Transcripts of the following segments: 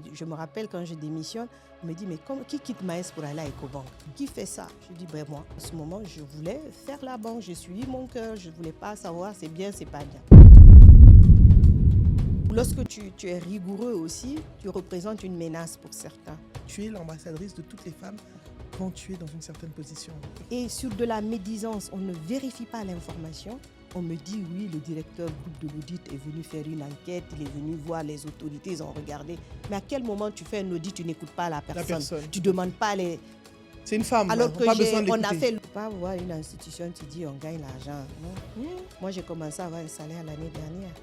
Je me rappelle quand je démissionne, on me dit mais qui quitte Maes pour aller à Ecobank? Qui fait ça? Je dis ben moi, à ce moment, je voulais faire la banque, j'ai suivi mon cœur, je ne voulais pas savoir c'est bien, c'est pas bien. Lorsque tu es rigoureux aussi, tu représentes une menace pour certains. Tu es l'ambassadrice de toutes les femmes quand tu es dans une certaine position. Et sur de la médisance, on ne vérifie pas l'information. On me dit oui, le directeur groupe de l'audit est venu faire une enquête, il est venu voir les autorités, ils ont regardé. Mais à quel moment tu fais un audit, tu n'écoutes pas la personne. Tu ne demandes pas les... C'est une femme, alors que pas besoin de on l'écouter. a fait... Pas voir une institution, tu dis on gagne l'argent. Non. Moi, j'ai commencé à avoir un salaire l'année dernière.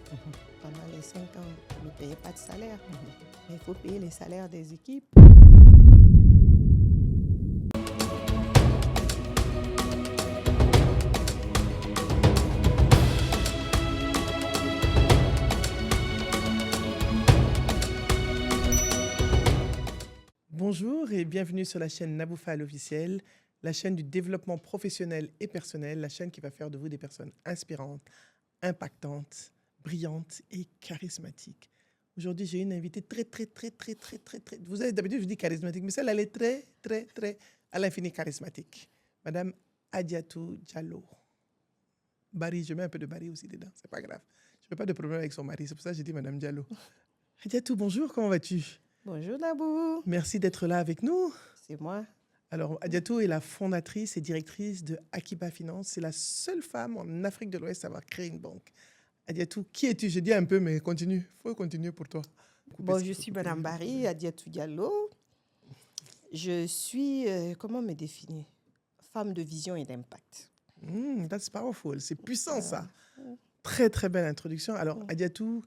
Pendant les 5 ans, je ne payais pas de salaire. Mais il faut payer les salaires des équipes. Bonjour et bienvenue sur la chaîne Naboufa l'officiel, la chaîne du développement professionnel et personnel, la chaîne qui va faire de vous des personnes inspirantes, impactantes, brillantes et charismatiques. Aujourd'hui, j'ai une invitée très. Vous savez, d'habitude, je dis charismatique, mais celle-là, elle est très à l'infini charismatique. Madame Adiatou Diallo. Barry, je mets un peu de Barry aussi dedans, c'est pas grave. Je n'ai pas de problème avec son mari, c'est pour ça que j'ai dit Madame Diallo. Adiatou, bonjour, comment vas-tu? Bonjour Nabou. Merci d'être là avec nous. C'est moi. Alors, Adiatou est la fondatrice et directrice de Akiba Finance. C'est la seule femme en Afrique de l'Ouest à avoir créé une banque. Adiatou, qui es-tu? Je dis un peu, mais continue. Il faut continuer pour toi. Bon, je suis Madame Barry Adiatou Diallo. Je suis, comment me définir? Femme de vision et d'impact. That's powerful. C'est puissant, ça. Très belle introduction. Alors, Adiatou,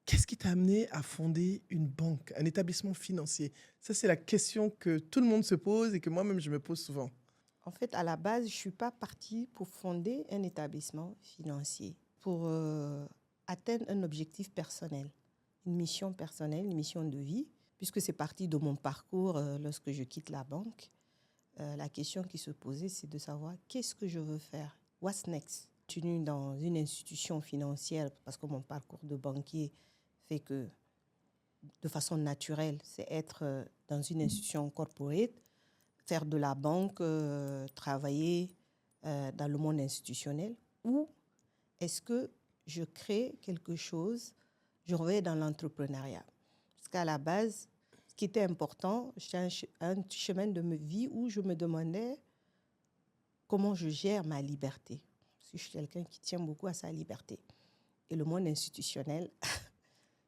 qu'est-ce qui t'a amené à fonder une banque, un établissement financier? Ça, c'est la question que tout le monde se pose et que moi-même, je me pose souvent. En fait, à la base, je ne suis pas partie pour fonder un établissement financier, pour atteindre un objectif personnel, une mission personnelle, une mission de vie, puisque c'est parti de mon parcours lorsque je quitte la banque. La question qui se posait, c'est de savoir qu'est-ce que je veux faire? What's next? Je continue dans une institution financière parce que mon parcours de banquier fait que, de façon naturelle, c'est être dans une institution corporate, faire de la banque, travailler dans le monde institutionnel, ou est-ce que je crée quelque chose, je reviens dans l'entrepreneuriat? Parce qu'à la base, ce qui était important, c'était un chemin de ma vie où je me demandais comment je gère ma liberté. Parce que je suis quelqu'un qui tient beaucoup à sa liberté. Et le monde institutionnel,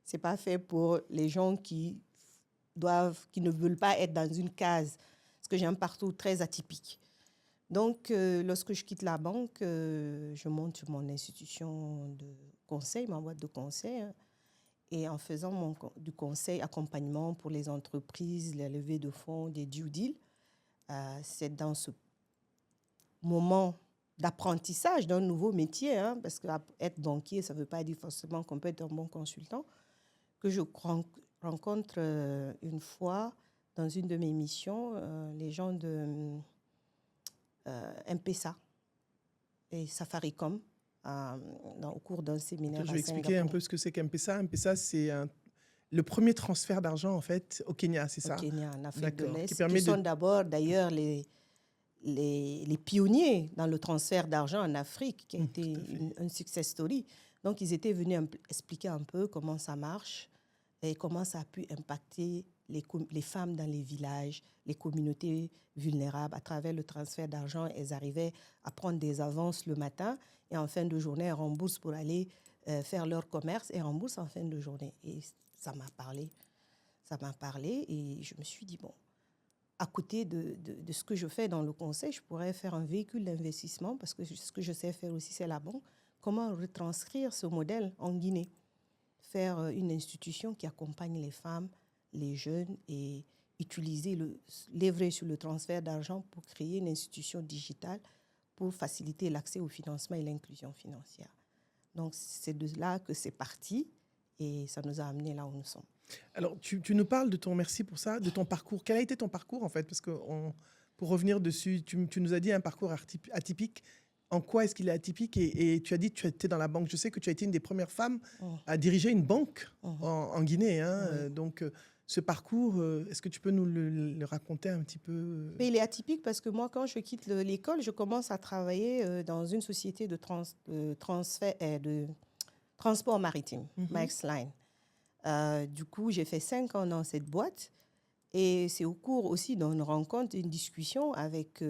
ce n'est pas fait pour les gens qui ne veulent pas être dans une case. Parce que j'ai un parcours très atypique. Donc, lorsque je quitte la banque, je monte mon institution de conseil, ma boîte de conseil. Et en faisant du conseil, accompagnement pour les entreprises, les levées de fonds, des due deals, c'est dans ce moment d'apprentissage d'un nouveau métier, parce qu'être banquier, ça ne veut pas dire forcément qu'on peut être un bon consultant, que je rencontre une fois dans une de mes missions les gens de M-Pesa et Safaricom au cours d'un séminaire. Je vais expliquer un peu ce que c'est qu'M-Pesa. M-Pesa, c'est le premier transfert d'argent en fait au Kenya, c'est ça? Au Kenya, en Afrique de l'Est. Qui sont d'abord d'ailleurs les pionniers dans le transfert d'argent en Afrique, qui a été un success story. Donc, ils étaient venus expliquer un peu comment ça marche et comment ça a pu impacter les femmes dans les villages, les communautés vulnérables. À travers le transfert d'argent, elles arrivaient à prendre des avances le matin et en fin de journée, elles remboursent pour aller faire leur commerce et remboursent en fin de journée. Et ça m'a parlé. Ça m'a parlé et je me suis dit, bon, à côté de ce que je fais dans le conseil, je pourrais faire un véhicule d'investissement parce que ce que je sais faire aussi, c'est la banque. Comment retranscrire ce modèle en Guinée? Faire une institution qui accompagne les femmes, les jeunes et lever sur le transfert d'argent pour créer une institution digitale pour faciliter l'accès au financement et l'inclusion financière. Donc, c'est de là que c'est parti et ça nous a amenés là où nous sommes. Alors, tu nous parles de merci pour ça, de ton parcours. Quel a été ton parcours en fait? Parce que pour revenir dessus, tu nous as dit un parcours atypique. En quoi est-ce qu'il est atypique? Et tu as dit que tu étais dans la banque. Je sais que tu as été une des premières femmes Mhm. à diriger une banque Mhm. en Guinée, hein. Oui. Donc, ce parcours, est-ce que tu peux nous le raconter un petit peu? Mais il est atypique parce que moi, quand je quitte l'école, je commence à travailler dans une société de transfert, de transport maritime, Max Line. Du coup, j'ai fait 5 ans dans cette boîte. Et c'est au cours aussi d'une rencontre, d'une discussion avec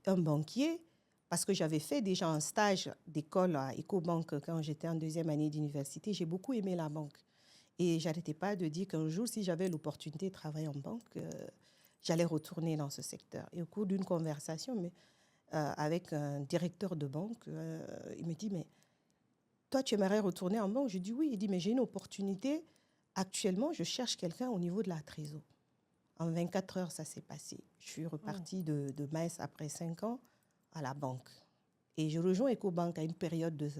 un banquier, parce que j'avais fait déjà un stage d'école à Ecobank quand j'étais en 2e année d'université. J'ai beaucoup aimé la banque. Et je n'arrêtais pas de dire qu'un jour, si j'avais l'opportunité de travailler en banque, j'allais retourner dans ce secteur. Et au cours d'une conversation avec un directeur de banque, il me dit, mais toi, tu aimerais retourner en banque? Je dis oui. Il dit, mais j'ai une opportunité. Actuellement, je cherche quelqu'un au niveau de la trésor. En 24 heures, ça s'est passé. Je suis repartie de Metz après 5 ans à la banque. Et je rejoins Ecobank à une période de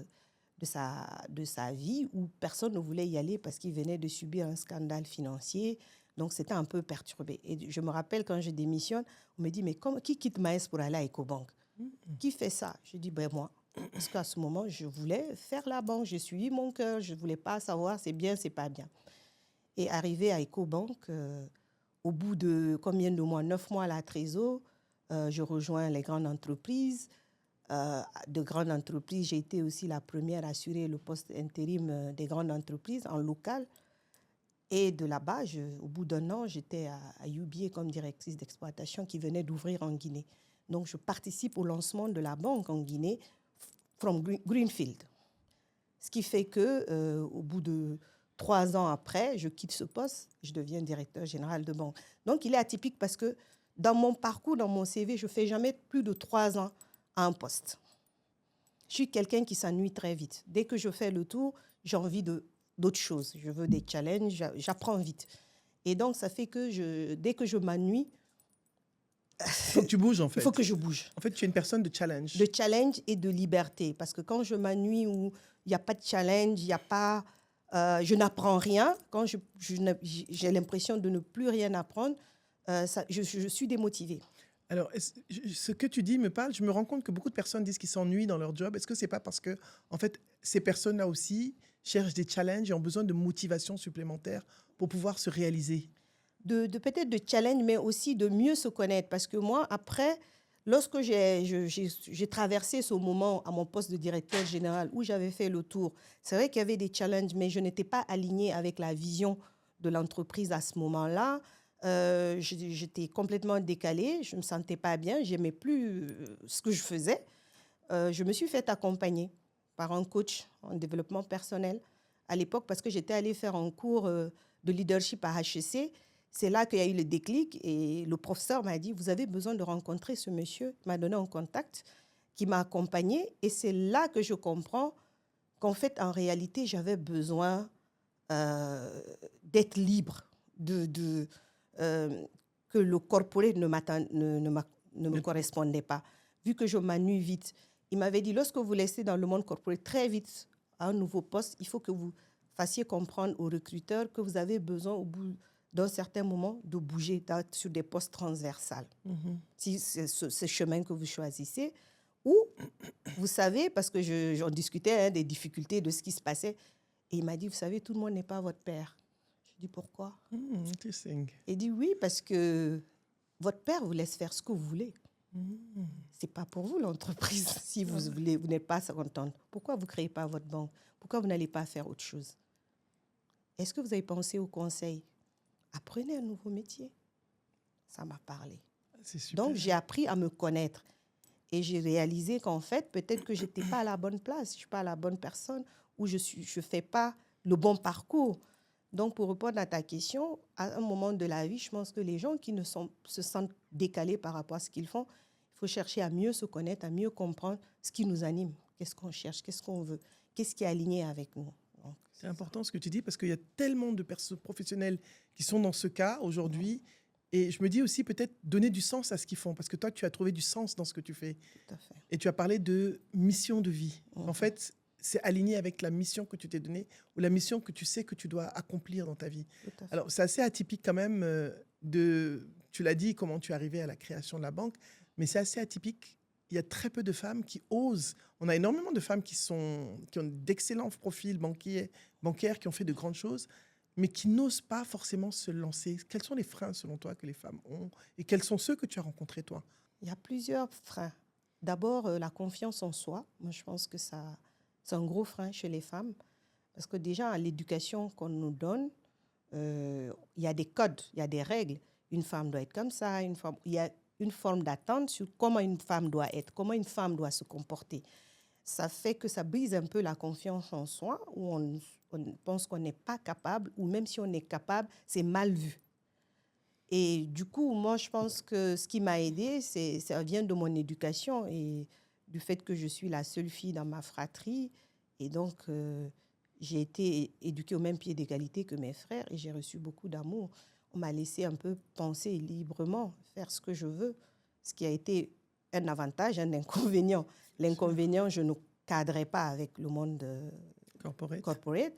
sa vie où personne ne voulait y aller parce qu'il venait de subir un scandale financier. Donc, c'était un peu perturbé. Et je me rappelle quand je démissionne, on me dit, mais qui quitte Metz pour aller à Ecobank? Qui fait ça? Je dis, ben moi. Parce qu'à ce moment, je voulais faire la banque. J'ai suivi mon cœur. Je ne voulais pas savoir c'est bien, c'est pas bien. Et arrivé à Ecobank, au bout de combien de mois? 9 mois à la trésor, je rejoins les grandes entreprises. De grandes entreprises, j'ai été aussi la première à assurer le poste intérim des grandes entreprises en local. Et de là-bas, au bout d'un an, j'étais à UBA comme directrice d'exploitation qui venait d'ouvrir en Guinée. Donc, je participe au lancement de la banque en Guinée, from Greenfield. Ce qui fait que, au bout de 3 ans après, je quitte ce poste, je deviens directeur général de banque. Donc, il est atypique parce que dans mon parcours, dans mon CV, je ne fais jamais plus de 3 ans à un poste. Je suis quelqu'un qui s'ennuie très vite. Dès que je fais le tour, j'ai envie d'autres choses. Je veux des challenges, j'apprends vite. Et donc, ça fait que dès que je m'ennuie, Il faut que tu bouges, en fait. il faut que je bouge. En fait, tu es une personne de challenge. De challenge et de liberté. Parce que quand je m'ennuie ou il n'y a pas de challenge, il n'y a pas, je n'apprends rien, quand j'ai l'impression de ne plus rien apprendre, je suis démotivée. Alors, ce que tu dis me parle. Je me rends compte que beaucoup de personnes disent qu'ils s'ennuient dans leur job. Est-ce que ce n'est pas parce que, en fait, ces personnes-là aussi cherchent des challenges et ont besoin de motivation supplémentaire pour pouvoir se réaliser? Peut-être de challenge, mais aussi de mieux se connaître. Parce que moi, après, lorsque j'ai traversé ce moment à mon poste de directeur général où j'avais fait le tour, c'est vrai qu'il y avait des challenges, mais je n'étais pas alignée avec la vision de l'entreprise à ce moment-là. J'étais complètement décalée, je ne me sentais pas bien, je n'aimais plus ce que je faisais. Je me suis fait accompagner par un coach en développement personnel à l'époque parce que j'étais allée faire un cours de leadership à HEC. C'est là qu'il y a eu le déclic et le professeur m'a dit, vous avez besoin de rencontrer ce monsieur. Il m'a donné un contact qui m'a accompagnée et c'est là que je comprends qu'en fait, en réalité, j'avais besoin d'être libre, que le corporate ne me correspondait pas. Vu que je m'ennuie vite, il m'avait dit, lorsque vous laissez dans le monde corporate très vite à un nouveau poste, il faut que vous fassiez comprendre aux recruteurs que vous avez besoin au bout d'un certain moment de bouger sur des postes transversales. Si c'est ce chemin que vous choisissez, ou vous savez, parce que j'en discutais des difficultés de ce qui se passait, et il m'a dit, vous savez, tout le monde n'est pas votre père. Je dis, pourquoi? Interesting. Il dit, oui, parce que votre père vous laisse faire ce que vous voulez. Ce n'est pas pour vous l'entreprise. Si vous n'êtes pas contente, pourquoi vous ne créez pas votre banque? Pourquoi vous n'allez pas faire autre chose? Est-ce que vous avez pensé au conseil? Apprenez un nouveau métier. Ça m'a parlé. C'est super. Donc, j'ai appris à me connaître. Et j'ai réalisé qu'en fait, peut-être que je n'étais pas à la bonne place, je ne suis pas la bonne personne, ou je ne fais pas le bon parcours. Donc, pour répondre à ta question, à un moment de la vie, je pense que les gens qui se sentent décalés par rapport à ce qu'ils font, il faut chercher à mieux se connaître, à mieux comprendre ce qui nous anime. Qu'est-ce qu'on cherche, qu'est-ce qu'on veut, qu'est-ce qui est aligné avec nous. C'est important ce que tu dis parce qu'il y a tellement de personnes professionnelles qui sont dans ce cas aujourd'hui. Et je me dis aussi peut-être donner du sens à ce qu'ils font parce que toi, tu as trouvé du sens dans ce que tu fais. Tout à fait. Et tu as parlé de mission de vie. En fait, c'est aligné avec la mission que tu t'es donnée ou la mission que tu sais que tu dois accomplir dans ta vie. Alors, c'est assez atypique quand même tu l'as dit, comment tu es arrivé à la création de la banque, mais c'est assez atypique il y a très peu de femmes qui osent. On a énormément de femmes qui ont d'excellents profils bancaires, qui ont fait de grandes choses, mais qui n'osent pas forcément se lancer. Quels sont les freins, selon toi, que les femmes ont et quels sont ceux que tu as rencontrés, toi? Il y a plusieurs freins. D'abord, la confiance en soi. Moi, je pense que c'est un gros frein chez les femmes. Parce que déjà, à l'éducation qu'on nous donne, il y a des codes, il y a des règles. Une femme doit être comme ça, il y a une forme d'attente sur comment une femme doit être, comment une femme doit se comporter. Ça fait que ça brise un peu la confiance en soi, où on pense qu'on n'est pas capable, ou même si on est capable, c'est mal vu. Et du coup, moi, je pense que ce qui m'a aidée, ça vient de mon éducation et du fait que je suis la seule fille dans ma fratrie. Et donc, j'ai été éduquée au même pied d'égalité que mes frères et j'ai reçu beaucoup d'amour. On m'a laissé un peu penser librement, faire ce que je veux, ce qui a été un avantage, un inconvénient. L'inconvénient, je ne cadrais pas avec le monde corporate.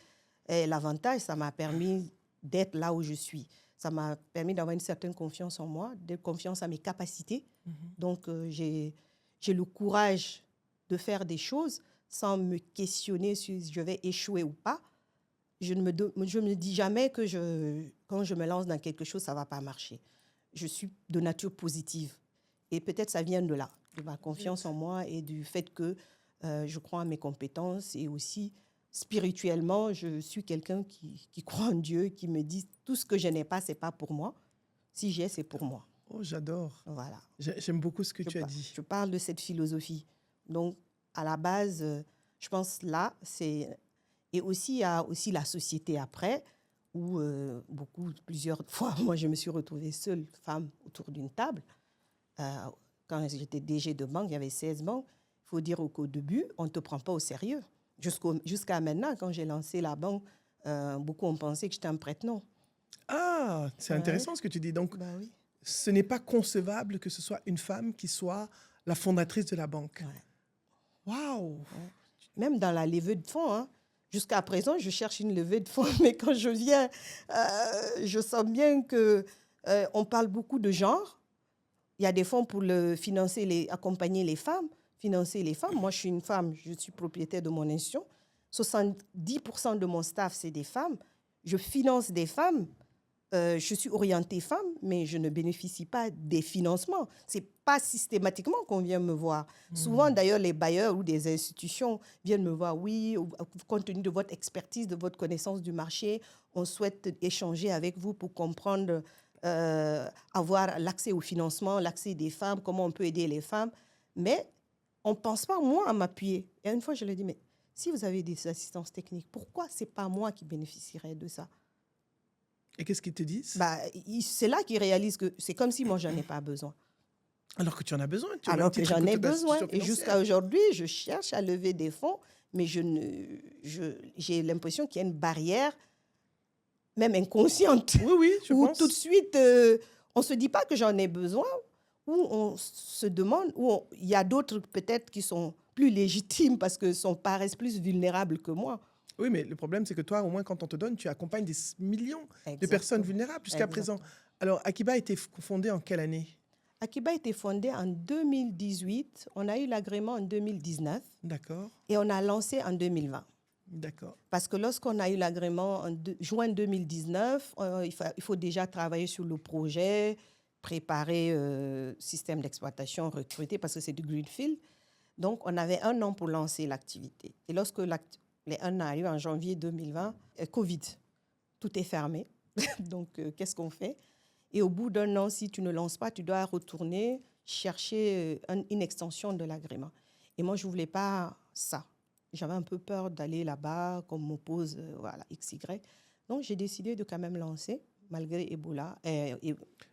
Et l'avantage, ça m'a permis d'être là où je suis. Ça m'a permis d'avoir une certaine confiance en moi, de confiance à mes capacités. Donc, j'ai le courage de faire des choses sans me questionner si je vais échouer ou pas. Je ne me dis jamais que quand je me lance dans quelque chose, ça ne va pas marcher. Je suis de nature positive. Et peut-être ça vient de là, de ma confiance en moi et du fait que je crois en mes compétences et aussi spirituellement, je suis quelqu'un qui croit en Dieu, qui me dit tout ce que je n'ai pas, ce n'est pas pour moi. Si j'ai, c'est pour moi. Oh, j'adore. Voilà. J'aime beaucoup ce que tu as dit. Je parle de cette philosophie. Donc, à la base, je pense là, c'est... Et aussi, il y a aussi la société après, où plusieurs fois, moi, je me suis retrouvée seule, femme, autour d'une table. Quand j'étais DG de banque, il y avait 16 banques. Il faut dire qu'au début, on ne te prend pas au sérieux. Jusqu'à maintenant, quand j'ai lancé la banque, beaucoup ont pensé que j'étais un prête-nom. Ah, c'est intéressant ce que tu dis. Donc, oui. Ce n'est pas concevable que ce soit une femme qui soit la fondatrice de la banque. Waouh! Ouais. Même dans la levée de fonds, hein. Jusqu'à présent, je cherche une levée de fonds, mais quand je viens, je sens bien qu'on parle beaucoup de genre. Il y a des fonds pour accompagner les femmes, financer les femmes. Moi, je suis une femme, je suis propriétaire de mon institution. 70% de mon staff, c'est des femmes. Je finance des femmes. Je suis orientée femme, mais je ne bénéficie pas des financements. Ce n'est pas systématiquement qu'on vient me voir. Souvent, d'ailleurs, les bailleurs ou des institutions viennent me voir. Oui, compte tenu de votre expertise, de votre connaissance du marché, on souhaite échanger avec vous pour comprendre, avoir l'accès au financement, l'accès des femmes, comment on peut aider les femmes. Mais on ne pense pas, moi, à m'appuyer. Et une fois, je leur ai dit, mais si vous avez des assistances techniques, pourquoi ce n'est pas moi qui bénéficierais de ça? Et qu'est-ce qu'ils te disent? C'est là qu'ils réalisent que c'est comme si moi, je n'en ai pas besoin. Alors que tu en as besoin. Alors que j'en ai besoin. Et jusqu'à aujourd'hui, je cherche à lever des fonds, mais j'ai l'impression qu'il y a une barrière, même inconsciente. Oui, je pense. Où tout de suite, on ne se dit pas que j'en ai besoin, où on se demande, où il y a d'autres peut-être qui sont plus légitimes parce que paraissent plus vulnérables que moi. Oui, mais le problème, c'est que toi, au moins, quand on te donne, tu accompagnes des millions de personnes vulnérables jusqu'à présent. Alors, Akiba a été fondée en quelle année? Akiba a été fondée en 2018. On a eu l'agrément en 2019. D'accord. Et on a lancé en 2020. D'accord. Parce que lorsqu'on a eu l'agrément en juin 2019, il faut déjà travailler sur le projet, préparer système d'exploitation, recruter, parce que c'est du greenfield. Donc, on avait 1 an pour lancer l'activité. Et lorsque les 1 an arrivent en janvier 2020, Covid, tout est fermé. Donc, qu'est-ce qu'on fait? Et au bout d'1 an, si tu ne lances pas, tu dois retourner chercher une extension de l'agrément. Et moi, je ne voulais pas ça. J'avais un peu peur d'aller là-bas, qu'on m'oppose, XY. Donc, j'ai décidé de quand même lancer, malgré Ebola et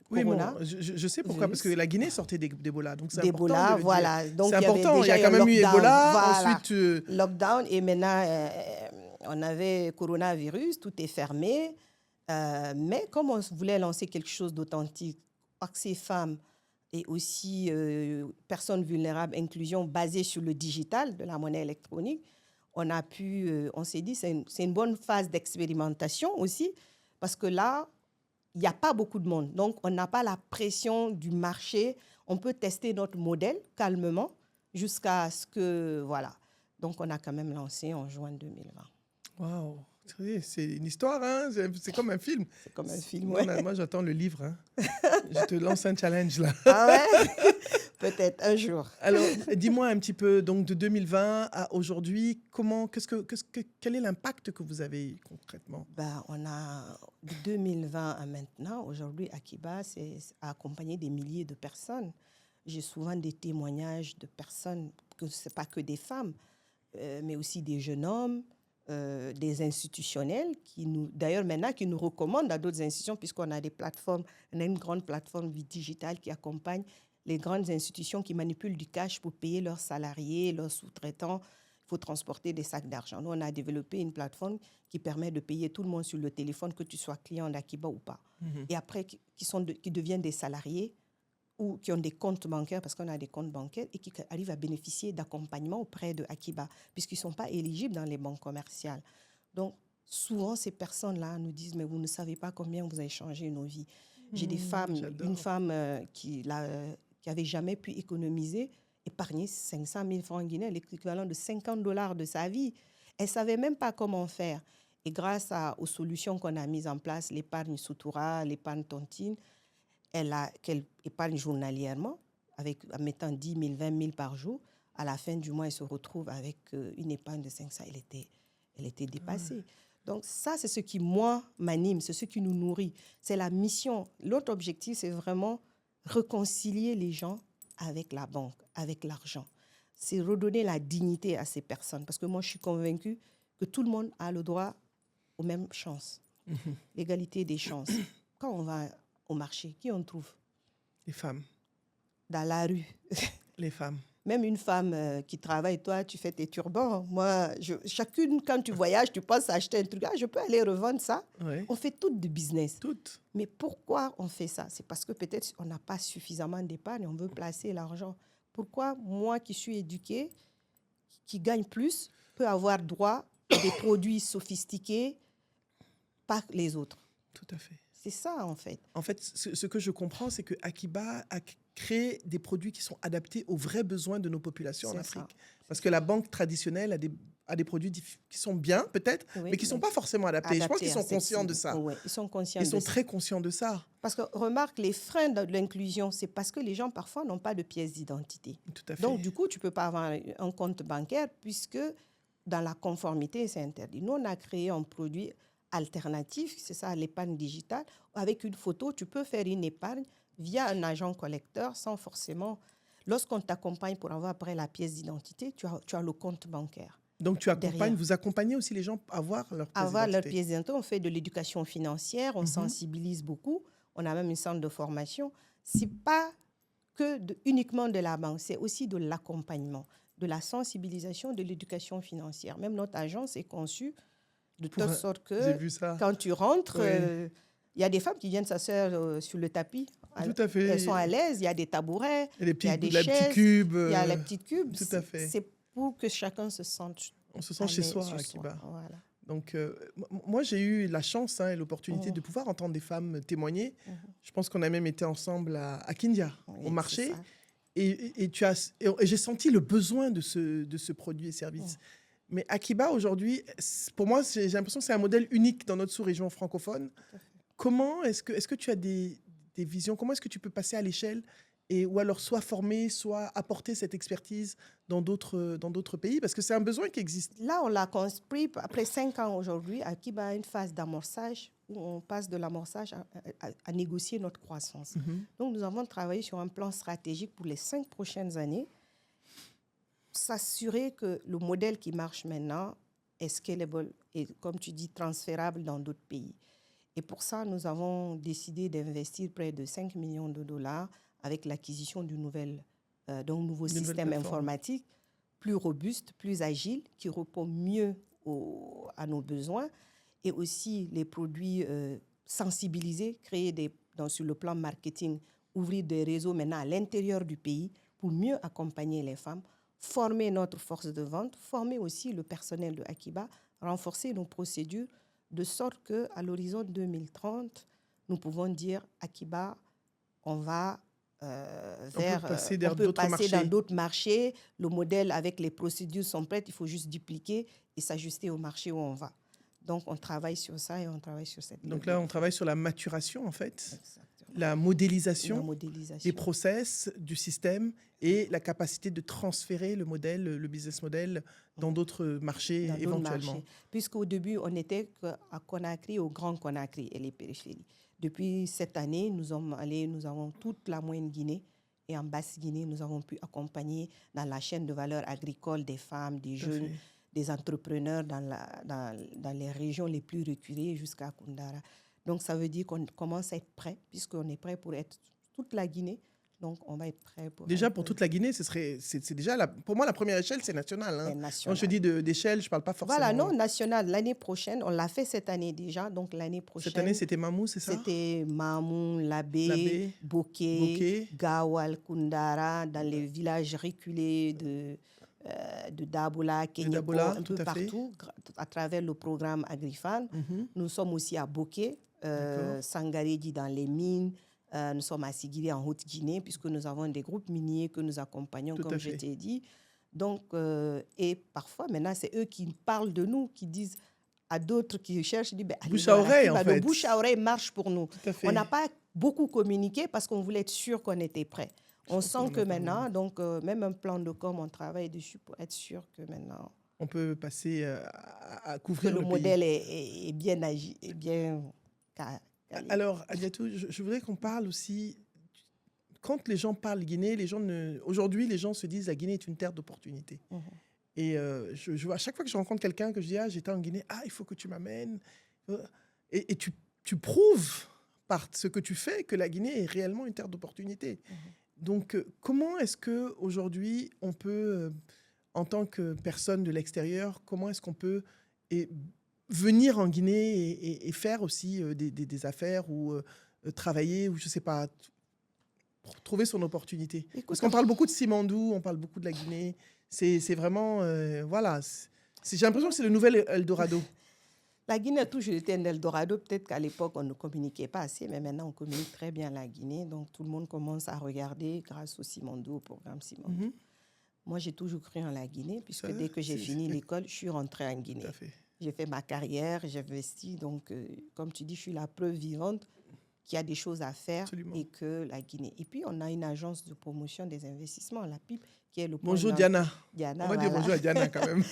Corona. Oui, je sais pourquoi, parce que la Guinée sortait d'Ebola. Donc, c'est d'Ebola, important de voilà. le dire. Donc, c'est important, il y a quand même eu Ebola, voilà. ensuite... Lockdown, et maintenant, on avait coronavirus, tout est fermé. Mais comme on voulait lancer quelque chose d'authentique, accès femmes et aussi personnes vulnérables, inclusion basée sur le digital, de la monnaie électronique, on s'est dit c'est une bonne phase d'expérimentation aussi, parce que là, il n'y a pas beaucoup de monde. Donc, on n'a pas la pression du marché. On peut tester notre modèle calmement. jusqu'à ce que, voilà. Donc, on a quand même lancé en juin 2020. Waouh! C'est une histoire, hein? C'est comme un film. C'est comme un film, Non, ouais. non, moi, j'attends le livre. Hein. Je te lance un challenge, là. Ah ouais? Peut-être un jour. Alors, dis-moi un petit peu, donc de 2020 à aujourd'hui, quel est l'impact que vous avez eu concrètement? Ben, on a, de 2020 à maintenant, aujourd'hui, Akiba a accompagné des milliers de personnes. J'ai souvent des témoignages de personnes, que ce n'est pas que des femmes, mais aussi des jeunes hommes, des institutionnels d'ailleurs maintenant, qui nous recommandent à d'autres institutions, puisqu'on a des plateformes, on a une grande plateforme digitale qui accompagne les grandes institutions qui manipulent du cash pour payer leurs salariés, leurs sous-traitants. Il faut transporter des sacs d'argent. Nous, on a développé une plateforme qui permet de payer tout le monde sur le téléphone, que tu sois client d'Akiba ou pas. Et après, qui deviennent des salariés ou qui ont des comptes bancaires, parce qu'on a des comptes bancaires, et qui arrivent à bénéficier d'accompagnement auprès de Akiba, puisqu'ils ne sont pas éligibles dans les banques commerciales. Donc, souvent, ces personnes-là nous disent, mais vous ne savez pas combien vous avez changé nos vies. J'ai des femmes, J'adore. une femme qui n'avait jamais pu économiser, épargner 500 000 francs guinéens, l'équivalent de $50 de sa vie. Elle ne savait même pas comment faire. Et grâce aux solutions qu'on a mises en place, l'épargne Soutoura, l'épargne Tontine, qu'elle épargne journalièrement, en mettant 10 000, 20 000 par jour. À la fin du mois, elle se retrouve avec une épargne de 500. Elle était dépassée. Donc ça, c'est ce qui, moi, m'anime, c'est ce qui nous nourrit. C'est la mission. L'autre objectif, c'est vraiment réconcilier les gens avec la banque, avec l'argent. C'est redonner la dignité à ces personnes. Parce que moi, je suis convaincue que tout le monde a le droit aux mêmes chances. L'égalité des chances. Quand on va au marché, qui on trouve? Les femmes. Dans la rue. Les femmes. Même une femme qui travaille, toi, tu fais tes turbans. Moi, chacune, quand tu voyages, tu penses à acheter un truc. Ah, je peux aller revendre ça. Ouais. On fait toutes du business. Toutes. Mais pourquoi on fait ça? C'est parce que peut-être on n'a pas suffisamment d'épargne, on veut placer l'argent. Pourquoi moi qui suis éduquée, qui gagne plus, peut avoir droit à des produits sophistiqués, pas les autres? Tout à fait. C'est ça, en fait. En fait, ce que je comprends, c'est que Akiba a créé des produits qui sont adaptés aux vrais besoins de nos populations en Afrique. Parce que la banque traditionnelle a des produits qui sont bien, peut-être, Oui, mais qui ne sont pas forcément adaptés. Je pense qu'ils sont Adaptés, conscients de ça. Oui, ils sont conscients Ils de sont ça. très conscients de ça. Parce que, remarque, les freins de l'inclusion, c'est parce que les gens, parfois, n'ont pas de pièce d'identité. Tout à fait. Donc, du coup, tu ne peux pas avoir un compte bancaire puisque, dans la conformité, c'est interdit. Nous, on a créé un produit alternatif, c'est ça, l'épargne digitale. Avec une photo, tu peux faire une épargne via un agent collecteur sans forcément... Lorsqu'on t'accompagne pour avoir après la pièce d'identité, tu as le compte bancaire. Donc, vous accompagnez aussi les gens à avoir leur pièce d'identité. Avoir leur pièce d'identité, on fait de l'éducation financière, on sensibilise beaucoup. On a même une centre de formation. Ce n'est pas uniquement de la banque, c'est aussi de l'accompagnement, de la sensibilisation, de l'éducation financière. Même notre agence est conçue de telle sorte que quand tu rentres, il y a des femmes qui viennent s'asseoir sur le tapis. Tout à fait. Elles sont à l'aise, il y a des tabourets, il y a des chaises, petits cubes. il y a les petits cubes. Tout à fait. C'est pour que chacun se sente on se sent chez soi à Akiba. Voilà. Donc, moi, j'ai eu la chance et l'opportunité de pouvoir entendre des femmes témoigner. Je pense qu'on a même été ensemble à Kindia, au marché. Et j'ai senti le besoin de ce produit et service. Mais Akiba, aujourd'hui, pour moi, j'ai l'impression que c'est un modèle unique dans notre sous-région francophone. Comment est-ce que tu as des visions? Comment est-ce que tu peux passer à l'échelle ou alors soit former, soit apporter cette expertise dans d'autres pays? Parce que c'est un besoin qui existe. Là, on l'a construit. Après 5 ans aujourd'hui, Akiba a une phase d'amorçage où on passe de l'amorçage à négocier notre croissance. Donc, nous avons travaillé sur un plan stratégique pour les 5 prochaines années, s'assurer que le modèle qui marche maintenant est scalable et, comme tu dis, transférable dans d'autres pays. Et pour ça, nous avons décidé d'investir près de 5 millions de dollars avec l'acquisition d'un nouveau système informatique plus robuste, plus agile, qui répond mieux à nos besoins, et aussi les produits sensibilisés, créer sur le plan marketing, ouvrir des réseaux maintenant à l'intérieur du pays pour mieux accompagner les femmes, former notre force de vente, former aussi le personnel de Akiba, renforcer nos procédures, de sorte qu'à l'horizon 2030, nous pouvons dire Akiba, on va vers... peut passer on dans peut d'autres passer marchés. dans d'autres marchés. Le modèle avec les procédures sont prêtes. Il faut juste dupliquer et s'ajuster au marché où on va. Donc, on travaille sur ça et on travaille sur cette Donc levée là, de on travaille sur la maturation, en fait, Exactement. la La modélisation des modélisation. process, du système et la capacité de transférer le modèle, le business model dans d'autres marchés Dans d'autres éventuellement. marchés. Puisqu'au début, on n'était qu'à Conakry, au Grand Conakry et les périphéries. Depuis cette année, nous avons toute la Moyenne Guinée et en Basse-Guinée, nous avons pu accompagner dans la chaîne de valeur agricole des femmes, des Tout à jeunes, fait. des entrepreneurs dans les régions les plus reculées jusqu'à Koundara. Donc, ça veut dire qu'on commence à être prêt, puisqu'on est prêt pour être toute la Guinée. Donc, on va être prêt pour Déjà, être pour toute la Guinée, c'est déjà, pour moi, la première échelle, c'est national. Hein. Quand national. je dis d'échelle, je ne parle pas forcément. Voilà, non, national. L'année prochaine, on l'a fait cette année déjà. Donc, l'année prochaine. Cette année, c'était Mamou, c'est ça? C'était Mamou, Labé, Labé, Boké, Boké. Gawal, Koundara, dans les villages reculés de Dabola, Kenyeko, Dabola, un tout peu à fait. partout, à travers le programme Agrifan. Mhm. Nous sommes aussi à Boké, D'accord. Sangaredi dans les mines. Nous sommes à Sigiri en Haute-Guinée, puisque nous avons des groupes miniers que nous accompagnons, Tout comme à je fait. t'ai dit. Donc, et parfois, maintenant, c'est eux qui parlent de nous, qui disent à d'autres qui cherchent, ils disent, ben, allez Bouche à voir oreille, Akiba. en fait. Le bouche à oreille marche pour nous. Tout à fait. On n'a pas beaucoup communiqué parce qu'on voulait être sûr qu'on était prêt. On pense qu'on en sent que a parlé. maintenant, donc même un plan de com, on travaille dessus pour être sûr que maintenant, On peut passer à que couvrir le le pays. modèle est bien agi, est bien calé. Alors, Adiatou, je voudrais qu'on parle aussi. Quand les gens parlent Guinée, aujourd'hui, les gens se disent la Guinée est une terre d'opportunités. Mhm. Et je vois à chaque fois que je rencontre quelqu'un que je dis j'étais en Guinée, il faut que tu m'amènes. Et tu prouves par ce que tu fais que la Guinée est réellement une terre d'opportunités. Donc, comment est-ce que aujourd'hui on peut, en tant que personne de l'extérieur, comment est-ce qu'on peut venir en Guinée et faire aussi des affaires ou travailler ou je sais pas, trouver son opportunité. Écoute, Parce qu'on parle beaucoup de Simandou, on parle beaucoup de la Guinée. C'est vraiment, voilà. J'ai l'impression que c'est le nouvel Eldorado. La Guinée a toujours été un Eldorado. Peut-être qu'à l'époque, on ne communiquait pas assez, mais maintenant, on communique très bien la Guinée. Donc, tout le monde commence à regarder grâce au Simandou, au programme Simandou. Mhm. Moi, j'ai toujours cru en la Guinée, puisque Ça, dès que j'ai fini l'école, je suis rentrée en Guinée. Tout à fait. J'ai fait ma carrière, j'ai investi. Donc, comme tu dis, je suis la preuve vivante qu'il y a des choses à faire. Absolument. Et que la Guinée. Et puis, on a une agence de promotion des investissements, la PIP, qui est le point Bonjour d'entrée. Diana. Diana, On va dire voilà. bonjour à Diana quand même.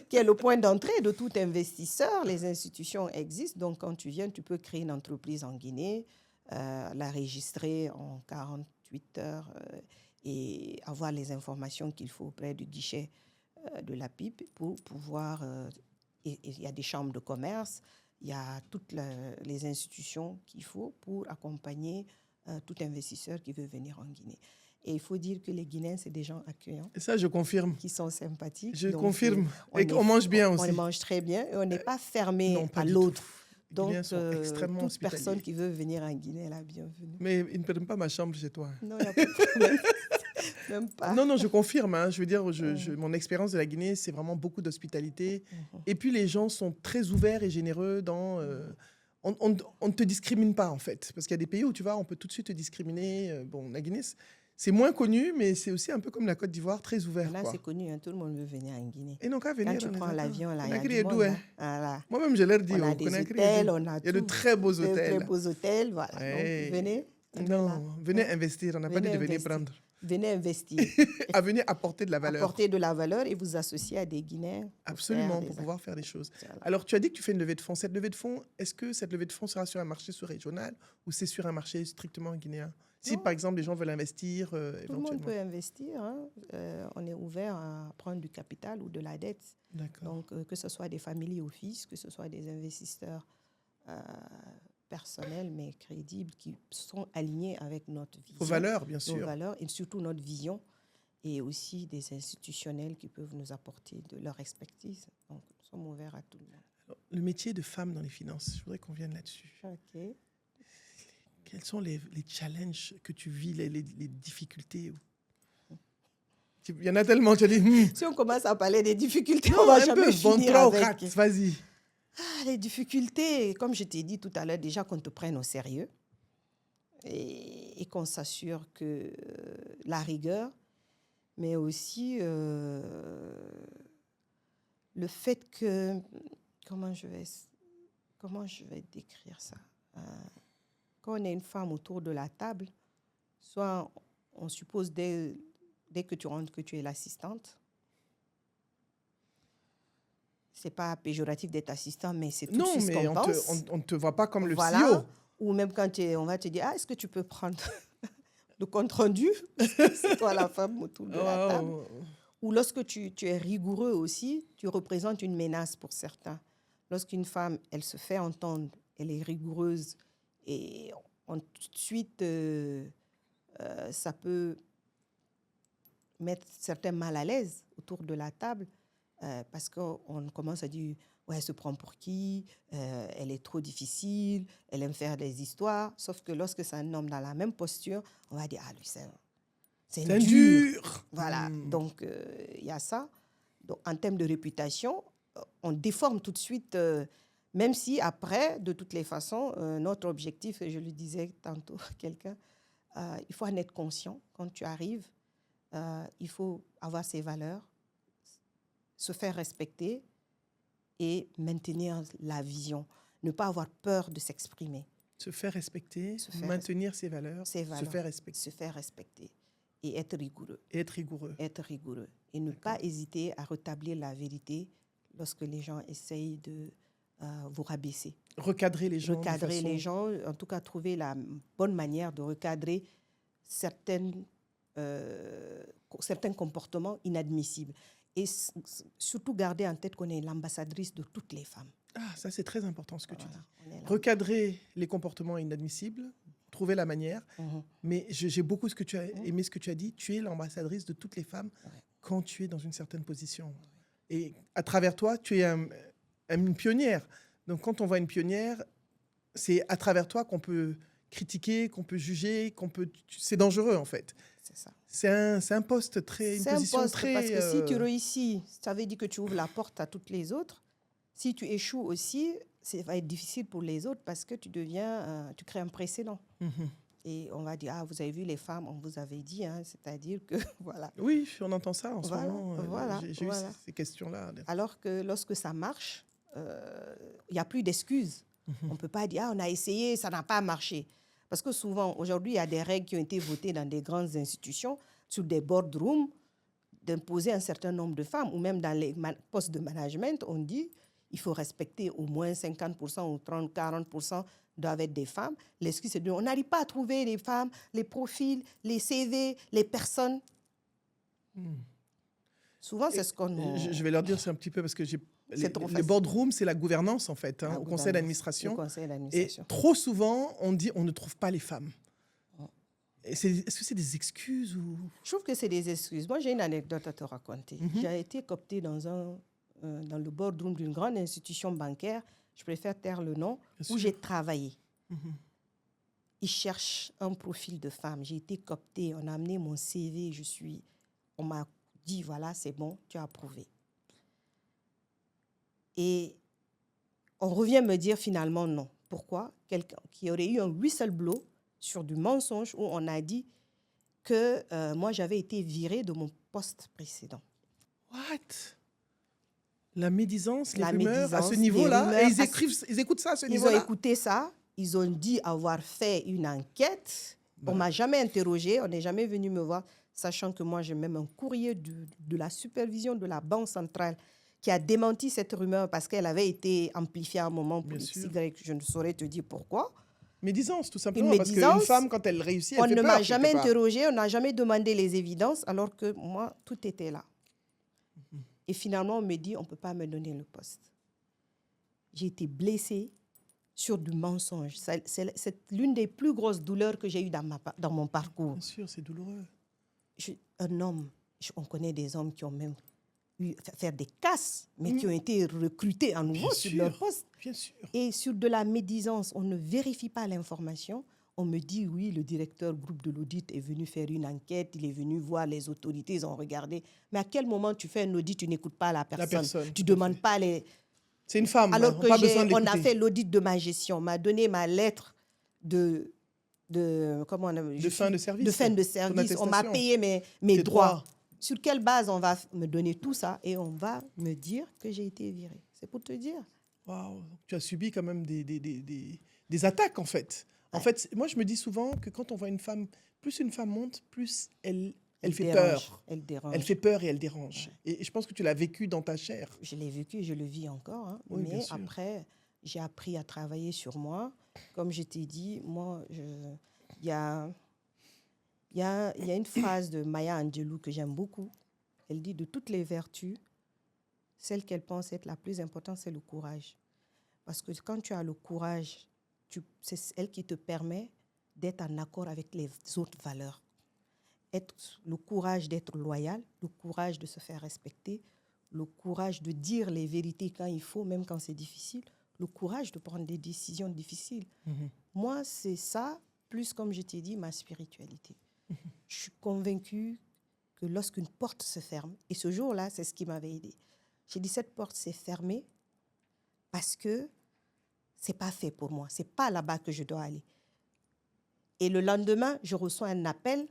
Qui est le point d'entrée de tout investisseur. Les institutions existent. Donc, quand tu viens, tu peux créer une entreprise en Guinée, la registrer en 48 heures et avoir les informations qu'il faut auprès du guichet de la PIP pour pouvoir... Il y a des chambres de commerce, il y a toutes les institutions qu'il faut pour accompagner tout investisseur qui veut venir en Guinée. Et il faut dire que les Guinéens, c'est des gens accueillants. Et ça, je confirme. Qui sont sympathiques. Je Donc, confirme. Et qu'on mange bien aussi. On mange très bien et on n'est pas fermé Non, pas à du l'autre. tout. Les Donc, Guinéens sont extrêmement toute hospitaliers. personne qui veut venir en Guinée est la bienvenue. Mais ils ne prennent pas ma chambre chez toi. Non, il n'y a pas de problème. Même pas. Non, je confirme. Hein. Je veux dire, mon expérience de la Guinée, c'est vraiment beaucoup d'hospitalité. Et puis, les gens sont très ouverts et généreux dans... on ne te discrimine pas, en fait. Parce qu'il y a des pays où, tu vois, on peut tout de suite te discriminer. Bon, la Guinée, c'est moins connu, mais c'est aussi un peu comme la Côte d'Ivoire, très ouvert. Là, quoi. c'est connu. Hein, tout le monde veut venir en Guinée. Et donc, à venir... Quand tu prends l'avion, là, il y a Conakry du est monde. doux, hein. Voilà. Moi-même, je leur dis, On a au des Conakry hôtels, est doux. on a Il y a de tout. très beaux De hôtels. très beaux hôtels, voilà. Ouais. Donc, venez. Non, venez investir. On n'a pas dit Venez de venir investir. prendre. Venez investir. À venir apporter de la valeur. Apporter de la valeur et vous associer à des Guinéens. Absolument, pour pouvoir faire des choses. Voilà. Alors, tu as dit que tu fais une levée de fonds. Cette levée de fonds, est-ce que cette levée de fonds sera sur un marché sous-régional ou c'est sur un marché strictement guinéen? Si, Non. par exemple, les gens veulent investir Tout le éventuellement. monde peut investir. Hein. On est ouvert à prendre du capital ou de la dette. D'accord. Donc, que ce soit des family office, que ce soit des investisseurs personnels, mais crédibles, qui sont alignés avec notre vision. Aux valeurs, bien Nos sûr. valeurs et surtout notre vision. Et aussi des institutionnels qui peuvent nous apporter de leur expertise. Donc, nous sommes ouverts à tout le monde. Alors, le métier de femme dans les finances, je voudrais qu'on vienne là-dessus. OK. Quels sont les challenges que tu vis, les difficultés? Il y en a tellement, tu as dit... Si on commence à parler des difficultés, Non, on va un jamais peu, bon, finir 3 ou avec. 4, vas-y. Les difficultés, comme je t'ai dit tout à l'heure, déjà qu'on te prenne au sérieux. et qu'on s'assure que la rigueur, mais aussi le fait que, comment je vais décrire ça? Quand on est une femme autour de la table, soit on suppose dès que tu rentres que tu es l'assistante. C'est pas péjoratif d'être assistant, mais c'est tout de Non, suite ce mais qu'on pense. on ne te voit pas comme le Voilà. CEO. Ou même quand on va te dire, est-ce que tu peux prendre le compte rendu? C'est toi la femme autour de la table. Ou lorsque tu es rigoureux aussi, tu représentes une menace pour certains. Lorsqu'une femme, elle se fait entendre, elle est rigoureuse, et tout de suite, ça peut mettre certains mal à l'aise autour de la table, parce qu'on commence à dire, ouais, elle se prend pour qui, elle est trop difficile, elle aime faire des histoires. Sauf que lorsque c'est un homme dans la même posture, on va dire, ah, lui, c'est un dur. Voilà, donc il y a ça. Donc, en termes de réputation, on déforme tout de suite, même si après, de toutes les façons, notre objectif, et je le disais tantôt à quelqu'un, il faut en être conscient quand tu arrives, il faut avoir ses valeurs, se faire respecter et maintenir la vision. Ne pas avoir peur de s'exprimer. Se faire respecter, maintenir ses valeurs, se faire respecter. Se faire respecter et être rigoureux. Être rigoureux. Être rigoureux. Et ne pas hésiter à rétablir la vérité lorsque les gens essayent de vous rabaisser. Recadrer les gens. Recadrer les gens, en tout cas trouver la bonne manière de recadrer certains comportements inadmissibles. Et surtout garder en tête qu'on est l'ambassadrice de toutes les femmes. Ah, ça c'est très important ce que tu dis. Recadrer les comportements inadmissibles, trouver la manière. Mais j'ai beaucoup aimé ce que tu as dit. Tu es l'ambassadrice de toutes les femmes quand tu es dans une certaine position. Et à travers toi, tu es une pionnière. Donc quand on voit une pionnière, c'est à travers toi qu'on peut critiquer, qu'on peut juger, c'est dangereux en fait. C'est un poste une position très... parce que si tu réussis, ça veut dire que tu ouvres la porte à toutes les autres. Si tu échoues aussi, ça va être difficile pour les autres parce que tu crées un précédent. Et on va dire, ah, vous avez vu les femmes, on vous avait dit, hein, c'est-à-dire que, voilà. Oui, on entend ça en ce moment. J'ai eu ces questions-là. Alors que lorsque ça marche, il n'y a plus d'excuses. On ne peut pas dire, ah, on a essayé, ça n'a pas marché. Parce que souvent, aujourd'hui, il y a des règles qui ont été votées dans des grandes institutions, sur des boardrooms, d'imposer un certain nombre de femmes, ou même dans les postes de management, on dit il faut respecter au moins 50% ou 30-40% doivent être des femmes. L'excuse, c'est on n'arrive pas à trouver les femmes, les profils, les CV, les personnes. Souvent, c'est ce qu'on... Je vais leur dire, c'est un petit peu parce que les boardrooms, c'est la gouvernance, en fait, au conseil d'administration. Et trop souvent, on dit on ne trouve pas les femmes. Est-ce que c'est des excuses ou... Je trouve que c'est des excuses. Moi, j'ai une anecdote à te raconter. J'ai été cooptée dans le boardroom d'une grande institution bancaire, je préfère taire le nom, où j'ai travaillé. Ils cherchent un profil de femme. J'ai été cooptée, on a amené mon CV, on m'a dit, voilà, c'est bon, tu as approuvé. Et on revient me dire finalement non. Pourquoi? Quelqu'un qui aurait eu un whistleblow sur du mensonge où on a dit que moi, j'avais été virée de mon poste précédent. What? La médisance, les rumeurs à ce niveau-là, et ils écoutent ça à ce niveau-là. Ils ont écouté ça, ils ont dit avoir fait une enquête. On ne m'a jamais interrogée, on n'est jamais venu me voir, sachant que moi, j'ai même un courrier de la supervision de la Banque centrale qui a démenti cette rumeur parce qu'elle avait été amplifiée à un moment pour XY, je ne saurais te dire pourquoi. Médisance, tout simplement, parce qu'une femme, quand elle réussit, elle fait peur. On ne m'a jamais interrogée, on n'a jamais demandé les évidences, alors que moi, tout était là. Et finalement, on me dit, on ne peut pas me donner le poste. J'ai été blessée sur du mensonge. C'est l'une des plus grosses douleurs que j'ai eues dans mon parcours. Bien sûr, c'est douloureux. Un homme, on connaît des hommes qui ont même eu faire des casses, mais qui ont été recrutés à nouveau sur leur poste. Bien sûr. Et sur de la médisance, on ne vérifie pas l'information. On me dit, oui, le directeur groupe de l'audit est venu faire une enquête, il est venu voir les autorités, ils ont regardé. Mais à quel moment tu fais un audit, tu n'écoutes pas la personne. Tu ne demandes pas les... C'est une femme, alors on n'a pas besoin de on l'écouter. a fait l'audit de ma gestion, on m'a donné ma lettre comment on a, De fin de service. de fin de Ton service. On m'a attestation. payé mes Tes droits. Sur quelle base on va me donner tout ça et on va me dire que j'ai été virée. C'est pour te dire. Waouh, tu as subi quand même des attaques, en fait. En Ouais. fait, moi, je me dis souvent que quand on voit une femme, plus une femme monte, plus elle fait dérange, peur. Elle dérange. Elle fait peur et elle dérange. Et je pense que tu l'as vécu dans ta chair. Je l'ai vécu et je le vis encore. Hein. Oui, bien Mais sûr. après, j'ai appris à travailler sur moi. Comme je t'ai dit, moi, il y a une phrase de Maya Angelou que j'aime beaucoup. Elle dit, de toutes les vertus, celle qu'elle pense être la plus importante, c'est le courage. Parce que quand tu as le courage, c'est elle qui te permet d'être en accord avec les autres valeurs. Le courage d'être loyal, le courage de se faire respecter, le courage de dire les vérités quand il faut, même quand c'est difficile, le courage de prendre des décisions difficiles. Moi, c'est ça, plus comme je t'ai dit, ma spiritualité. Je suis convaincue que lorsqu'une porte se ferme, et ce jour-là, c'est ce qui m'avait aidée. J'ai dit, cette porte s'est fermée parce que c'est pas fait pour moi. C'est pas là-bas que je dois aller. Et le lendemain, je reçois un appel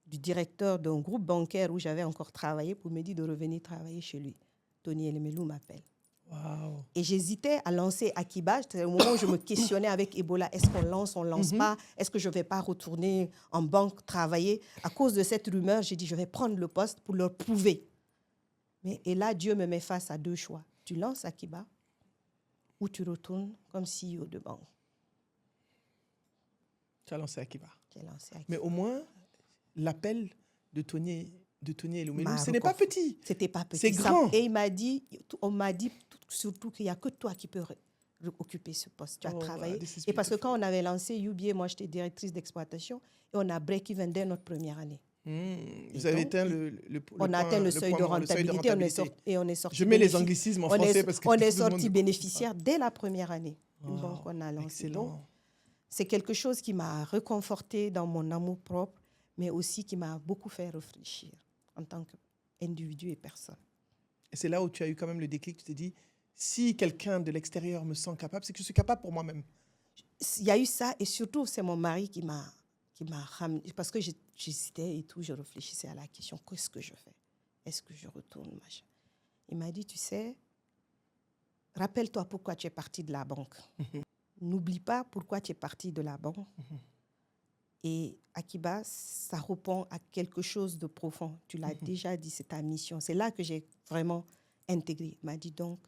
du directeur d'un groupe bancaire où j'avais encore travaillé pour me dire de revenir travailler chez lui. Tony Elemelou m'appelle. Waouh. Et j'hésitais à lancer Akiba. C'était au moment où je me questionnais avec Ebola. Est-ce qu'on lance, on ne lance pas? Est-ce que je ne vais pas retourner en banque travailler? À cause de cette rumeur, j'ai dit, je vais prendre le poste pour leur prouver. Et là, Dieu me met face à deux choix. Tu lances Akiba ou tu retournes comme CEO de banque. Tu as lancé Akiba. J'ai lancé Akiba. Mais au moins, l'appel de Tony Elemelou, M'a ce n'est pas petit. C'était pas petit. C'est grand. Et on m'a dit surtout qu'il n'y a que toi qui peux occuper ce poste. Tu as travaillé. Et parce que quand on avait lancé UBA, moi j'étais directrice d'exploitation et on a break-even dès notre première année. Vous avez atteint on a atteint le seuil de rentabilité, et on est sorti. Je mets les anglicismes en français parce que on est sorti bénéficiaire dès la première année. Wow, Donc on a lancé. Excellent. Donc, c'est quelque chose qui m'a reconforté dans mon amour propre, mais aussi qui m'a beaucoup fait réfléchir en tant qu'individu et personne. Et c'est là où tu as eu quand même le déclic, tu t'es dit, si quelqu'un de l'extérieur me sent capable, c'est que je suis capable pour moi-même. Il y a eu ça, et surtout, c'est mon mari qui m'a ramené, parce que j'hésitais et tout, je réfléchissais à la question, qu'est-ce que je fais? Est-ce que je retourne, machin? Il m'a dit, tu sais, rappelle-toi pourquoi tu es parti de la banque. N'oublie pas pourquoi tu es parti de la banque. Et Akiba, ça répond à quelque chose de profond. Tu l'as déjà dit, c'est ta mission. C'est là que j'ai vraiment intégré. Il m'a dit donc,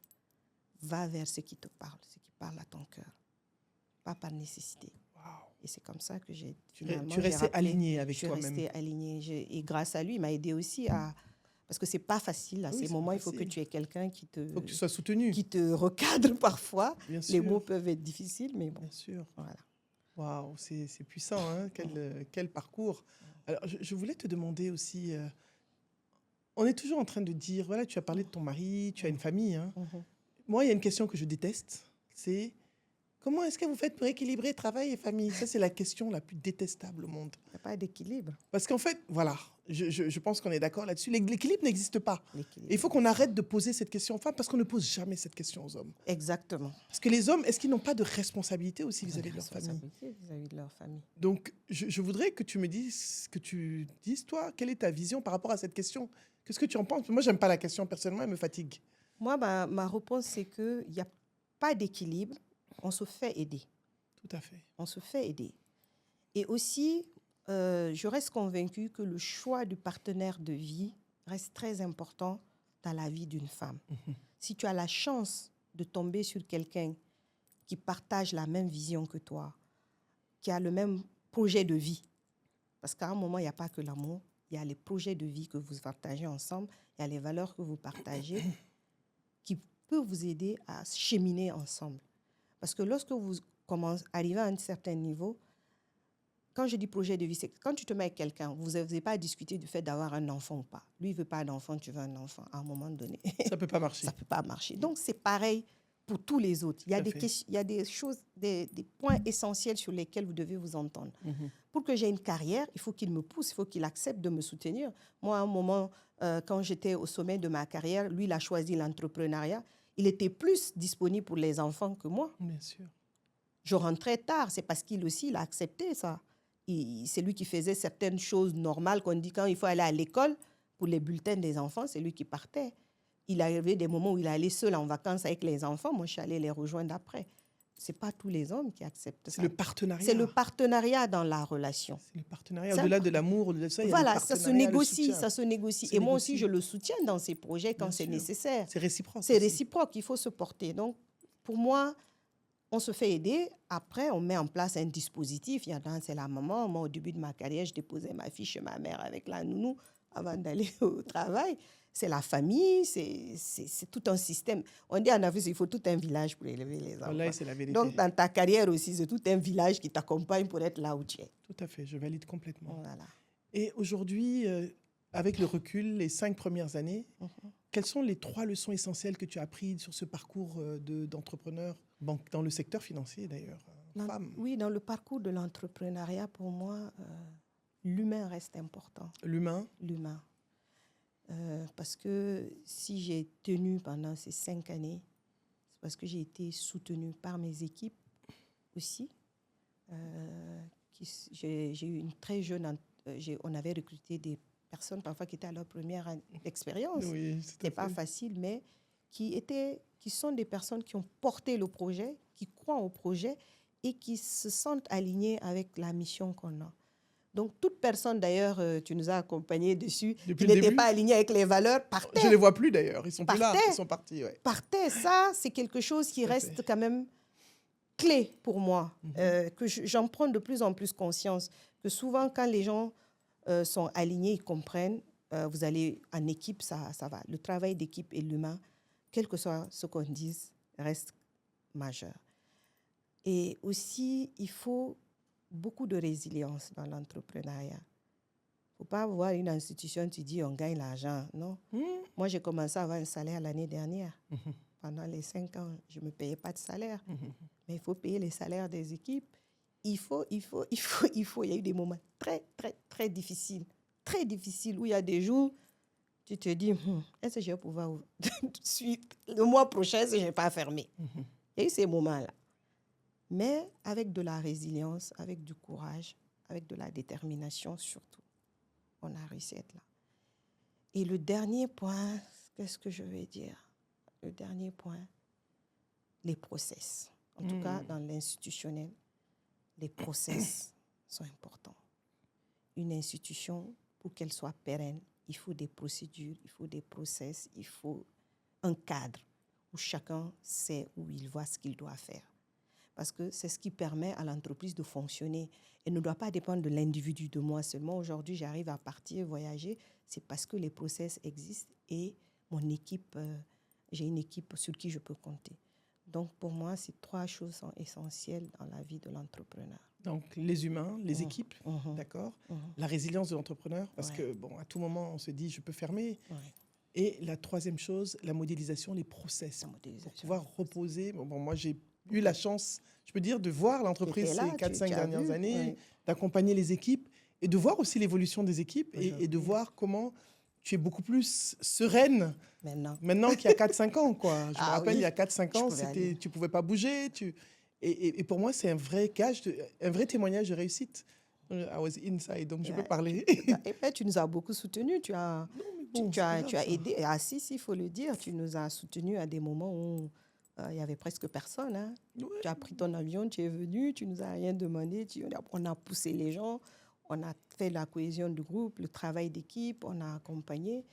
va vers ce qui te parle, ce qui parle à ton cœur. Pas par nécessité. Wow. Et c'est comme ça que j'ai finalement... Tu restais aligné avec toi-même. Je suis restée alignée. Et grâce à lui, il m'a aidé aussi à... Parce que c'est pas facile. À ces moments, il faut que tu aies quelqu'un qui te... Il faut que tu sois soutenu. Qui te recadre parfois. Bien sûr. Les mots peuvent être difficiles, mais bon. Bien sûr. Voilà. Waouh, c'est puissant, hein? Quel parcours. Alors, je voulais te demander aussi, on est toujours en train de dire, voilà, tu as parlé de ton mari, tu as une famille. Hein? Moi, il y a une question que je déteste, c'est comment est-ce que vous faites pour équilibrer travail et famille? Ça, c'est la question la plus détestable au monde. Il n'y a pas d'équilibre. Parce qu'en fait, voilà, je pense qu'on est d'accord là-dessus. L'équilibre n'existe pas. Il faut qu'on arrête de poser cette question aux femmes parce qu'on ne pose jamais cette question aux hommes. Exactement. Parce que les hommes, est-ce qu'ils n'ont pas de responsabilité aussi vis-à-vis de leur famille? Vis-à-vis de leur famille. Donc, je voudrais que tu me dises, toi, quelle est ta vision par rapport à cette question? Qu'est-ce que tu en penses? Moi, j'aime pas la question, personnellement, elle me fatigue. Moi, ma réponse, c'est qu'il n'y a pas d'équilibre. On se fait aider. Tout à fait. On se fait aider. Et aussi, je reste convaincue que le choix du partenaire de vie reste très important dans la vie d'une femme. Si tu as la chance de tomber sur quelqu'un qui partage la même vision que toi, qui a le même projet de vie, parce qu'à un moment, il n'y a pas que l'amour, il y a les projets de vie que vous partagez ensemble, il y a les valeurs que vous partagez qui peuvent vous aider à cheminer ensemble. Parce que lorsque vous arrivez à un certain niveau, quand je dis projet de vie, c'est que quand tu te mets avec quelqu'un, vous n'avez pas à discuter du fait d'avoir un enfant ou pas. Lui, il ne veut pas d'enfant, tu veux un enfant. À un moment donné, ça ne peut pas marcher. Ça ne peut pas marcher. Donc, c'est pareil pour tous les autres. Il y a des choses, des points essentiels sur lesquels vous devez vous entendre. Pour que j'ai une carrière, il faut qu'il me pousse, il faut qu'il accepte de me soutenir. Moi, à un moment, quand j'étais au sommet de ma carrière, lui, il a choisi l'entrepreneuriat. Il était plus disponible pour les enfants que moi. Bien sûr. Je rentrais tard, c'est parce qu'il aussi, il a accepté ça. C'est lui qui faisait certaines choses normales qu'on dit quand il faut aller à l'école, pour les bulletins des enfants, c'est lui qui partait. Il arrivait des moments où il allait seul en vacances avec les enfants, moi je suis allée les rejoindre après. Ce n'est pas tous les hommes qui acceptent ça. C'est le partenariat. C'est le partenariat dans la relation. C'est le partenariat. Au-delà de l'amour, au-delà de ça, il y a le Voilà, partenariat, ça se négocie. Et moi aussi, négocie. je le soutiens dans ces projets quand Bien c'est sûr. nécessaire. C'est réciproque. C'est réciproque, il faut se porter. Donc, pour moi, on se fait aider. Après, on met en place un dispositif. Il y en a, c'est la maman. Moi, au début de ma carrière, je déposais ma fille chez ma mère avec la nounou avant d'aller au travail. C'est la famille, c'est tout un système. On dit en Afrique, il faut tout un village pour élever les enfants. Wallahi, c'est la vérité. Donc, dans ta carrière aussi, c'est tout un village qui t'accompagne pour être là où tu es. Tout à fait, je valide complètement. Voilà. Et aujourd'hui, avec le recul, les 5 premières années, quelles sont les 3 leçons essentielles que tu as apprises sur ce parcours d'entrepreneur, dans le secteur financier d'ailleurs, femme? Oui, dans le parcours de l'entrepreneuriat, pour moi, l'humain reste important. L'humain? L'humain. Parce que si j'ai tenu pendant ces 5 années, c'est parce que j'ai été soutenue par mes équipes aussi. J'ai eu une très jeune... on avait recruté des personnes parfois qui étaient à leur première expérience. Oui, c'était pas facile, mais qui sont des personnes qui ont porté le projet, qui croient au projet et qui se sentent alignées avec la mission qu'on a. Donc, toute personne, d'ailleurs, tu nous as accompagnés dessus, qui n'était pas alignée avec les valeurs, partait. Je ne les vois plus, d'ailleurs. Ils sont plus là. Ils sont partis. Ouais. Partait. Ça, c'est quelque chose qui reste quand même clé pour moi, que j'en prends de plus en plus conscience. Que souvent, quand les gens sont alignés, ils comprennent, vous allez en équipe, ça va. Le travail d'équipe et l'humain, quel que soit ce qu'on dise, reste majeur. Et aussi, il faut beaucoup de résilience dans l'entrepreneuriat. Il ne faut pas voir une institution, tu dis on gagne l'argent. Non. Moi, j'ai commencé à avoir un salaire l'année dernière. Pendant les 5 ans, je ne me payais pas de salaire. Mais il faut payer les salaires des équipes. Il y a eu des moments très, très, très difficiles. Très difficiles, où il y a des jours, tu te dis, est-ce que je vais pouvoir suivre le mois prochain si je n'ai pas fermé? Il y a eu ces moments-là. Mais avec de la résilience, avec du courage, avec de la détermination surtout, on a réussi à être là. Et le dernier point, qu'est-ce que je vais dire? Le dernier point, les process. En tout cas, dans l'institutionnel, les process sont importants. Une institution, pour qu'elle soit pérenne, il faut des procédures, il faut des process, il faut un cadre où chacun sait où il voit ce qu'il doit faire. Parce que c'est ce qui permet à l'entreprise de fonctionner. Elle ne doit pas dépendre de l'individu, de moi seulement. Aujourd'hui, j'arrive à partir, voyager. C'est parce que les process existent et mon équipe, j'ai une équipe sur qui je peux compter. Donc, pour moi, ces 3 choses sont essentielles dans la vie de l'entrepreneur. Donc, les humains, les équipes, d'accord. La résilience de l'entrepreneur, parce que, bon, à tout moment, on se dit, je peux fermer. Et la 3e chose, la modélisation, les process. Pour pouvoir reposer. Bon, moi, j'ai eu la chance, je peux dire, de voir l'entreprise ces 4-5 dernières années, d'accompagner les équipes et de voir aussi l'évolution des équipes et de voir comment tu es beaucoup plus sereine maintenant qu'il y a 4-5 ans. Quoi. Je me rappelle, il y a 4-5 ans, tu ne pouvais pas bouger. Et pour moi, c'est un vrai un vrai témoignage de réussite. I was inside, donc je peux parler. Et puis, tu nous as beaucoup soutenus. Tu as aidé. Ah si, il faut le dire. Tu nous as soutenus à des moments où il n'y avait presque personne. Hein. Tu as pris ton avion, tu es venu, tu ne nous as rien demandé. On a poussé les gens, on a fait la cohésion du groupe, le travail d'équipe, on a accompagné.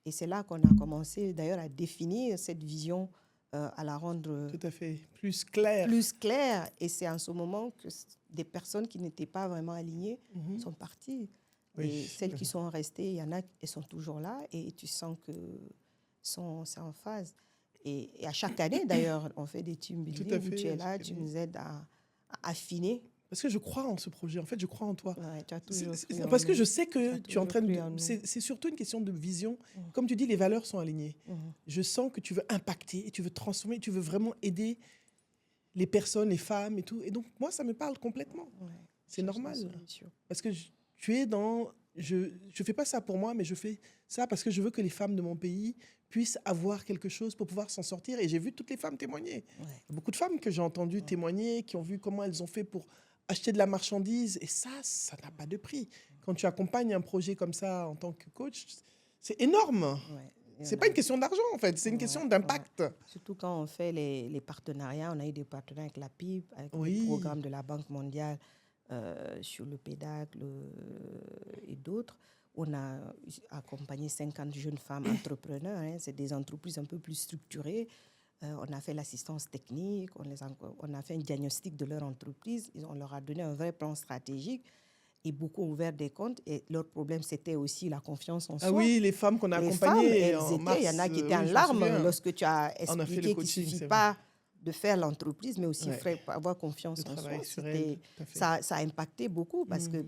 Et c'est là qu'on a commencé d'ailleurs à définir cette vision, à la rendre tout à fait plus claire. Et c'est en ce moment que des personnes qui n'étaient pas vraiment alignées sont parties. Oui. Et celles qui sont restées, il y en a qui sont toujours là et tu sens que c'est en phase. Et à chaque année, d'ailleurs, on fait des team building où tu es là, tu nous aides à affiner. Parce que je crois en ce projet. En fait, je crois en toi. Ouais, tu as toujours parce que je sais que tu es en train de... C'est surtout une question de vision. Comme tu dis, les valeurs sont alignées. Je sens que tu veux impacter, tu veux transformer, tu veux vraiment aider les personnes, les femmes et tout. Et donc, moi, ça me parle complètement. Ouais, c'est normal. Parce que tu es dans... Je ne fais pas ça pour moi, mais je fais ça parce que je veux que les femmes de mon pays puissent avoir quelque chose pour pouvoir s'en sortir. Et j'ai vu toutes les femmes témoigner. Ouais. Il y a beaucoup de femmes que j'ai entendues témoigner, qui ont vu comment elles ont fait pour acheter de la marchandise. Et ça n'a pas de prix. Quand tu accompagnes un projet comme ça en tant que coach, c'est énorme. Ouais. C'est pas une question d'argent, en fait. C'est une Ouais, question d'impact. ouais. Surtout quand on fait les partenariats. On a eu des partenariats avec la PIB, avec Oui. les programmes de la Banque mondiale sur le PEDAC et d'autres. On a accompagné 50 jeunes femmes entrepreneurs. Hein. C'est des entreprises un peu plus structurées. On a fait l'assistance technique, on a fait un diagnostic de leur entreprise. On leur a donné un vrai plan stratégique. Et beaucoup ont ouvert des comptes. Et leur problème, c'était aussi la confiance en soi. Ah oui, les femmes qu'on a Les accompagnées femmes, en mars. il y en a qui étaient en oui, je me larmes souviens. lorsque tu as On a fait expliqué le qu'il ne coaching, suffit c'est pas de faire l'entreprise, mais aussi Ouais. avoir confiance Le en travail soi. sur elles, tout à fait. Ça a impacté beaucoup parce que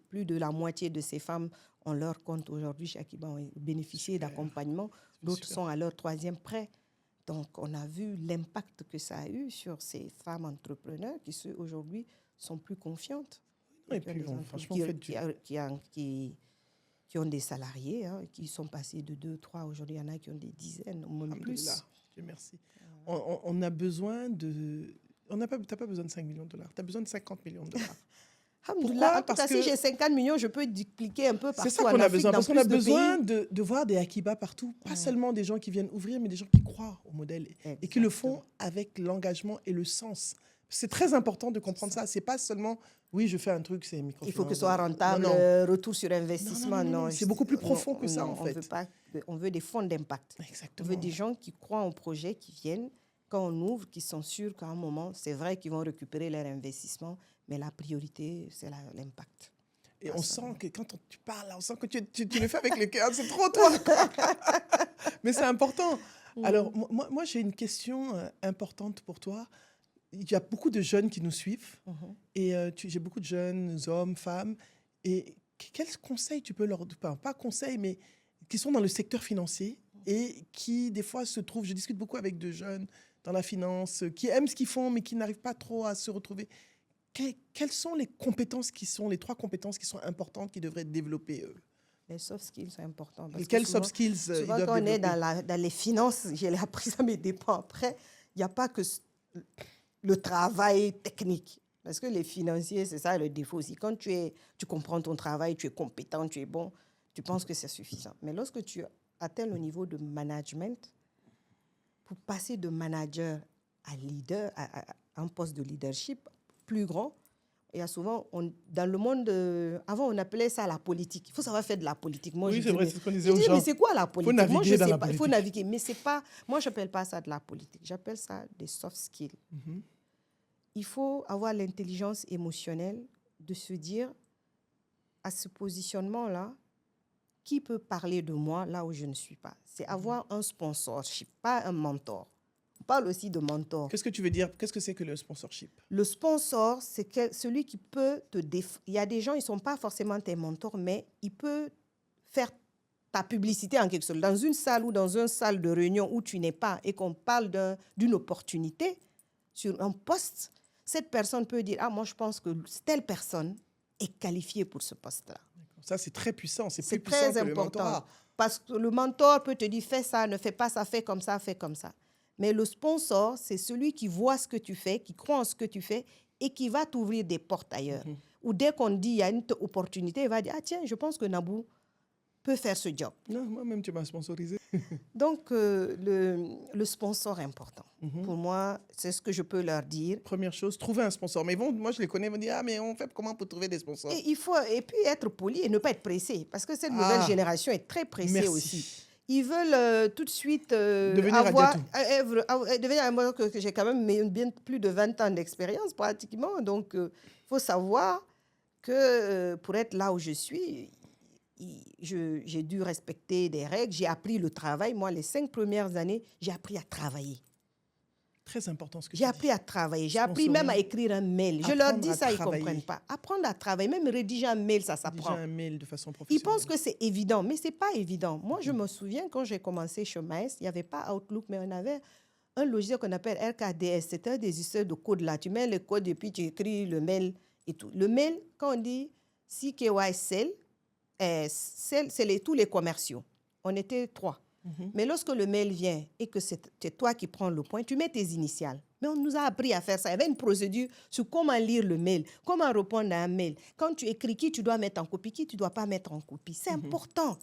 plus de la moitié de ces femmes ont leur compte aujourd'hui chez Akiba, ont bénéficié Super. d'accompagnement. D'autres Super. sont à leur 3e prêt. Donc, on a vu l'impact que ça a eu sur ces femmes entrepreneurs qui, aujourd'hui, sont plus confiantes. Et Donc, il y a puis, des entreprises franchement, faites qui ont des salariés, hein, qui sont passés de 2, 3. Aujourd'hui, il y en a qui ont des dizaines, ou même plus. Alhamdulillah. Dieu merci. On a besoin de... T'as pas besoin de 5 millions de dollars. Tu as besoin de 50 millions de dollars. Alhamdulillah. En tout Parce cas, si j'ai 50 millions, je peux dupliquer un peu partout. C'est ça qu'on en a Afrique, besoin. dans Parce qu'on a plus de besoin pays. de voir des Akiba partout. Pas seulement des gens qui viennent ouvrir, mais des gens qui croient au modèle et qui le font avec l'engagement et le sens. C'est très important de comprendre ça. C'est pas seulement, oui, je fais un truc, c'est microfinance. Il faut que ce soit rentable, Non, non. retour sur investissement. Non. C'est beaucoup plus profond que ça, en fait. On veut des fonds d'impact. Exactement. On veut des gens qui croient au projet, qui viennent, quand on ouvre, qui sont sûrs qu'à un moment, c'est vrai qu'ils vont récupérer leur investissement, mais la priorité, c'est l'impact. Et on sent que quand tu parles, on sent que tu le fais avec le cœur. C'est trop toi. Mais c'est important. Alors, moi, j'ai une question importante pour toi. Il y a beaucoup de jeunes qui nous suivent. Et j'ai beaucoup de jeunes, hommes, femmes. Et quels conseils tu peux leur donner? Pas conseils, mais qui sont dans le secteur financier et qui, des fois, se trouvent... Je discute beaucoup avec de jeunes dans la finance, qui aiment ce qu'ils font, mais qui n'arrivent pas trop à se retrouver. Quelles sont les compétences les 3 compétences qui sont importantes, qui devraient développer eux? Les soft skills sont importants. Quels soft skills ils doivent quand on est développer? dans les finances, j'ai appris ça, mais dépend après, il n'y a pas que le travail technique. Parce que les financiers, c'est ça le défaut aussi. Quand tu comprends ton travail, tu es compétent, tu es bon, tu penses que c'est suffisant. Mais lorsque tu atteins le niveau de management, pour passer de manager à leader, à un poste de leadership plus grand, il y a souvent, dans le monde, avant on appelait ça la politique. Il faut savoir faire de la politique. Moi, Oui, c'est vrai, c'est ce qu'on disait je aux dis, gens. mais c'est quoi la politique? Faut naviguer dans la Il faut politique. naviguer, mais c'est pas... Moi, je n'appelle pas ça de la politique. J'appelle ça des soft skills. Il faut avoir l'intelligence émotionnelle de se dire, à ce positionnement-là, qui peut parler de moi là où je ne suis pas? C'est avoir un sponsorship, pas un mentor. On parle aussi de mentor. Qu'est-ce que tu veux dire? Qu'est-ce que c'est que le sponsorship? Le sponsor, c'est celui qui peut te défendre. Il y a des gens, ils ne sont pas forcément tes mentors, mais il peut faire ta publicité en quelque sorte. Dans une salle ou dans une salle de réunion où tu n'es pas et qu'on parle d'une opportunité sur un poste, cette personne peut dire « Ah, moi, je pense que telle personne est qualifiée pour ce poste-là. » Ça, c'est très puissant. C'est plus très puissant que le important. mentorat. Parce que le mentor peut te dire « Fais ça, ne fais pas ça, fais comme ça, fais comme ça. » Mais le sponsor, c'est celui qui voit ce que tu fais, qui croit en ce que tu fais et qui va t'ouvrir des portes ailleurs. Ou dès qu'on dit il y a une opportunité, il va dire « Ah tiens, je pense que Nabou peut faire ce job. » Non, moi-même, tu m'as sponsorisé. Donc, le sponsor est important. Pour moi, c'est ce que je peux leur dire. Première chose, trouver un sponsor. Mais moi, je les connais, ils vont dire, ah, mais on fait comment pour trouver des sponsors? Et puis être poli et ne pas être pressé. Parce que cette nouvelle génération est très pressée aussi. Ils veulent tout de suite devenir que j'ai quand même bien plus de 20 ans d'expérience pratiquement. Donc, il faut savoir que pour être là où je suis, j'ai dû respecter des règles. J'ai appris le travail. Moi, les 5 premières années, j'ai appris à travailler. Très important ce que j'ai appris à travailler. J'ai appris même à écrire un mail. Je leur dis ça, ils ne comprennent pas. Apprendre à travailler, même rédiger un mail, ça s'apprend. Rédiger un mail de façon professionnelle. Ils pensent que c'est évident, mais ce n'est pas évident. Moi, je me souviens, quand j'ai commencé chez Maes, il n'y avait pas Outlook, mais on avait un logiciel qu'on appelle RKDS. C'était des histoires de codes là. Tu mets le code et puis tu écris le mail et tout. Le mail, quand on dit Si KYSL, c'est tous les commerciaux. On était 3. Mais lorsque le mail vient et que c'est toi qui prends le point, tu mets tes initiales. Mais on nous a appris à faire ça. Il y avait une procédure sur comment lire le mail, comment répondre à un mail. Quand tu écris qui tu dois mettre en copie, qui tu ne dois pas mettre en copie. C'est important.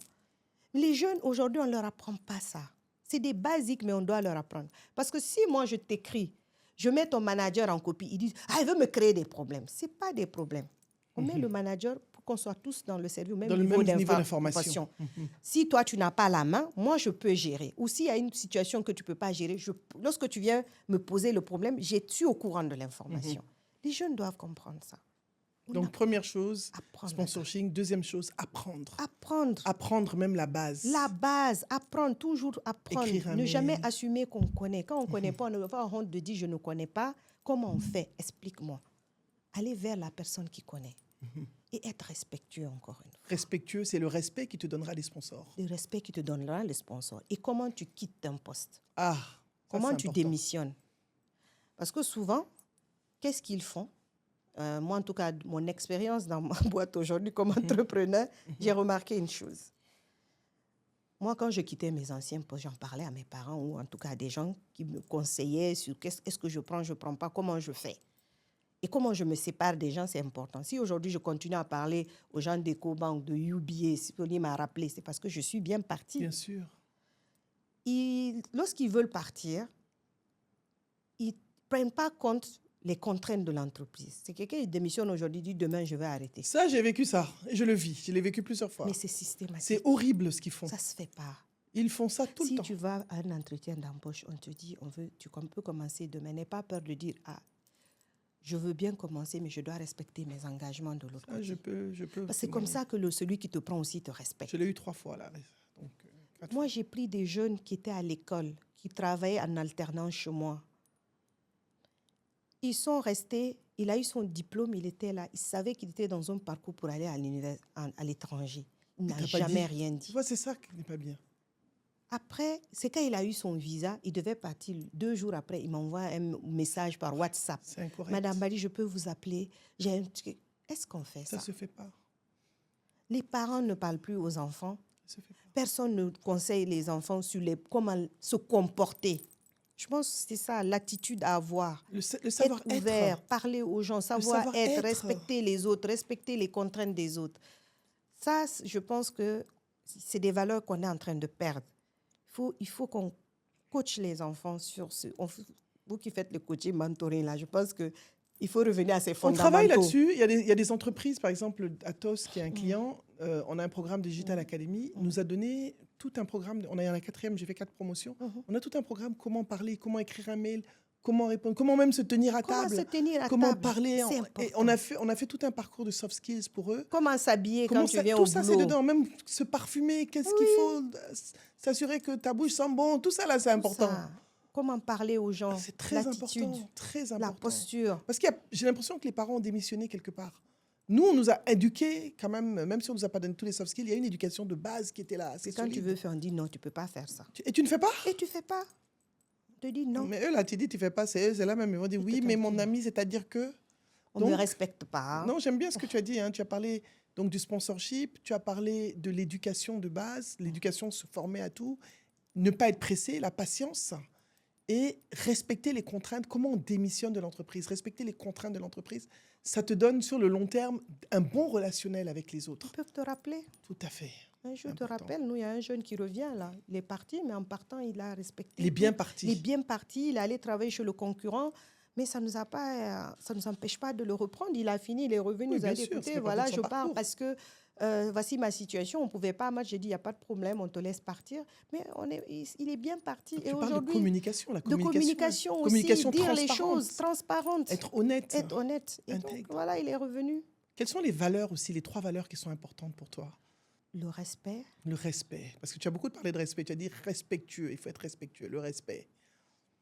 Les jeunes, aujourd'hui, on ne leur apprend pas ça. C'est des basiques, mais on doit leur apprendre. Parce que si moi, je t'écris, je mets ton manager en copie, ils disent « Ah, il veut me créer des problèmes. » Ce n'est pas des problèmes. On met le manager pour qu'on soit tous dans le service, au même niveau d'information. Si toi, tu n'as pas la main, moi, je peux gérer. Ou s'il y a une situation que tu ne peux pas gérer, lorsque tu viens me poser le problème, je suis au courant de l'information. Les jeunes doivent comprendre ça. Donc, première chose, sponsoring. Deuxième chose, apprendre. Apprendre. Apprendre même la base. La base, apprendre, toujours apprendre. Ne jamais assumer qu'on connaît. Quand on ne connaît pas, on ne va pas avoir honte de dire « je ne connais pas ». Comment on fait? Explique-moi. Aller vers la personne qui connaît. Et être respectueux, encore une fois. Respectueux, c'est le respect qui te donnera les sponsors. Le respect qui te donnera les sponsors. Et comment tu quittes un poste? Comment tu démissionnes? Parce que souvent, qu'est-ce qu'ils font? Moi, en tout cas, mon expérience dans ma boîte aujourd'hui comme entrepreneur, j'ai remarqué une chose. Moi, quand je quittais mes anciens postes, j'en parlais à mes parents ou en tout cas à des gens qui me conseillaient sur est-ce que je prends pas, comment je fais. Et comment je me sépare des gens, c'est important. Si aujourd'hui, je continue à parler aux gens d'EcoBank, de UBA, si on m'a rappelé, c'est parce que je suis bien partie. Bien sûr. Lorsqu'ils veulent partir, ils ne prennent pas compte les contraintes de l'entreprise. C'est quelqu'un qui démissionne aujourd'hui, dit demain, je vais arrêter. Ça, j'ai vécu ça. Et je le vis. Je l'ai vécu plusieurs fois. Mais c'est systématique. C'est horrible ce qu'ils font. Ça ne se fait pas. Ils font ça tout le temps. Si tu vas à un entretien d'embauche, on te dit, tu peux commencer demain. N'aie pas peur de dire, je veux bien commencer, mais je dois respecter mes engagements de l'autre côté. Je peux. Parce que c'est comme ça que celui qui te prend aussi te respecte. Je l'ai eu 3 fois là. Donc, moi, j'ai pris des jeunes qui étaient à l'école, qui travaillaient en alternance chez moi. Ils sont restés, il a eu son diplôme, il était là. Il savait qu'il était dans un parcours pour aller à l'étranger. Il n'a jamais rien dit. Tu vois, c'est ça qui n'est pas bien. Après, c'est quand il a eu son visa, il devait partir. 2 jours après, il m'envoie un message par WhatsApp. C'est incorrect. Madame Bali, je peux vous appeler. Est-ce qu'on fait ça? Ça ne se fait pas. Les parents ne parlent plus aux enfants. Ça se fait pas. Personne ne conseille les enfants sur comment se comporter. Je pense que c'est ça, l'attitude à avoir. Le savoir-être. Être ouvert, parler aux gens, savoir être, respecter les autres, respecter les contraintes des autres. Ça, je pense que c'est des valeurs qu'on est en train de perdre. Il faut qu'on coach les enfants sur ce... Vous qui faites le coaching, mentoring, là, je pense qu'il faut revenir à ces fondamentaux. On travaille là-dessus. Il y a des entreprises, par exemple, Atos, qui est un client, on a un programme Digital Academy, nous a donné tout un programme. On est à la 4e, j'ai fait 4 promotions. On a tout un programme, comment parler, comment écrire un mail, comment répondre, comment même se tenir à table. Comment parler. Et on a fait tout un parcours de soft skills pour eux. Comment s'habiller quand tu viens au boulot. Tout ça, c'est dedans. Même se parfumer, qu'est-ce qu'il faut, s'assurer que ta bouche sent bon. Tout ça, là, c'est important. Comment parler aux gens. C'est très important. Très important. La posture. Parce que j'ai l'impression que les parents ont démissionné quelque part. Nous, on nous a éduqués quand même si on ne nous a pas donné tous les soft skills, il y a une éducation de base qui était là. C'est quand tu veux faire, on dit non, tu ne peux pas faire ça. Et tu ne fais pas? Et tu ne fais pas. On te dit non. Mais eux, là, tu dis, tu ne fais pas, c'est eux, c'est là même. Ils vont dire, oui, mais mon ami, c'est-à-dire que... On ne me respecte pas. Non, j'aime bien ce que tu as dit. Tu as parlé donc, du sponsorship, tu as parlé de l'éducation de base, l'éducation se former à tout, ne pas être pressé, la patience et respecter les contraintes. Comment on démissionne de l'entreprise? Respecter les contraintes de l'entreprise, ça te donne sur le long terme un bon relationnel avec les autres. Ils peuvent te rappeler. Tout à fait. Je te rappelle, nous, il y a un jeune qui revient là. Il est parti, mais en partant, il a respecté. Il est bien parti. Il est bien parti. Il est allé travailler chez le concurrent, mais ça nous empêche pas de le reprendre. Il a fini, il est revenu, nous a dit, écoutez, voilà, je pars parce que voici ma situation. On ne pouvait pas. Moi, j'ai dit, il n'y a pas de problème, on te laisse partir. Mais il est bien parti. Tu parles de communication, la communication aussi, dire les choses transparentes. Être honnête. Être honnête. Et donc, voilà, il est revenu. Quelles sont les valeurs aussi, les 3 valeurs qui sont importantes pour toi? Le respect. Le respect. Parce que tu as beaucoup parlé de respect. Tu as dit respectueux. Il faut être respectueux. Le respect.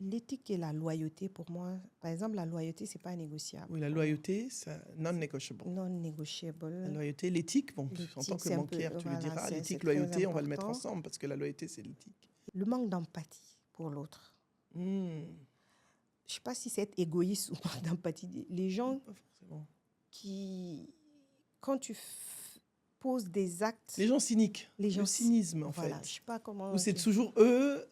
L'éthique et la loyauté, pour moi, par exemple, la loyauté, ce n'est pas négociable. Oui, la loyauté, c'est non-negotiable. Non-négociable. La loyauté, l'éthique, bon, en tant que banquière, tu le diras. L'éthique, loyauté, on va le mettre ensemble parce que la loyauté, c'est l'éthique. Le manque d'empathie pour l'autre. Je ne sais pas si c'est être égoïste ou manque d'empathie. Les gens qui... quand tu poses des actes, Les gens cyniques, les gens le cynisme en voilà, je fait. sais pas comment. Où c'est toujours eux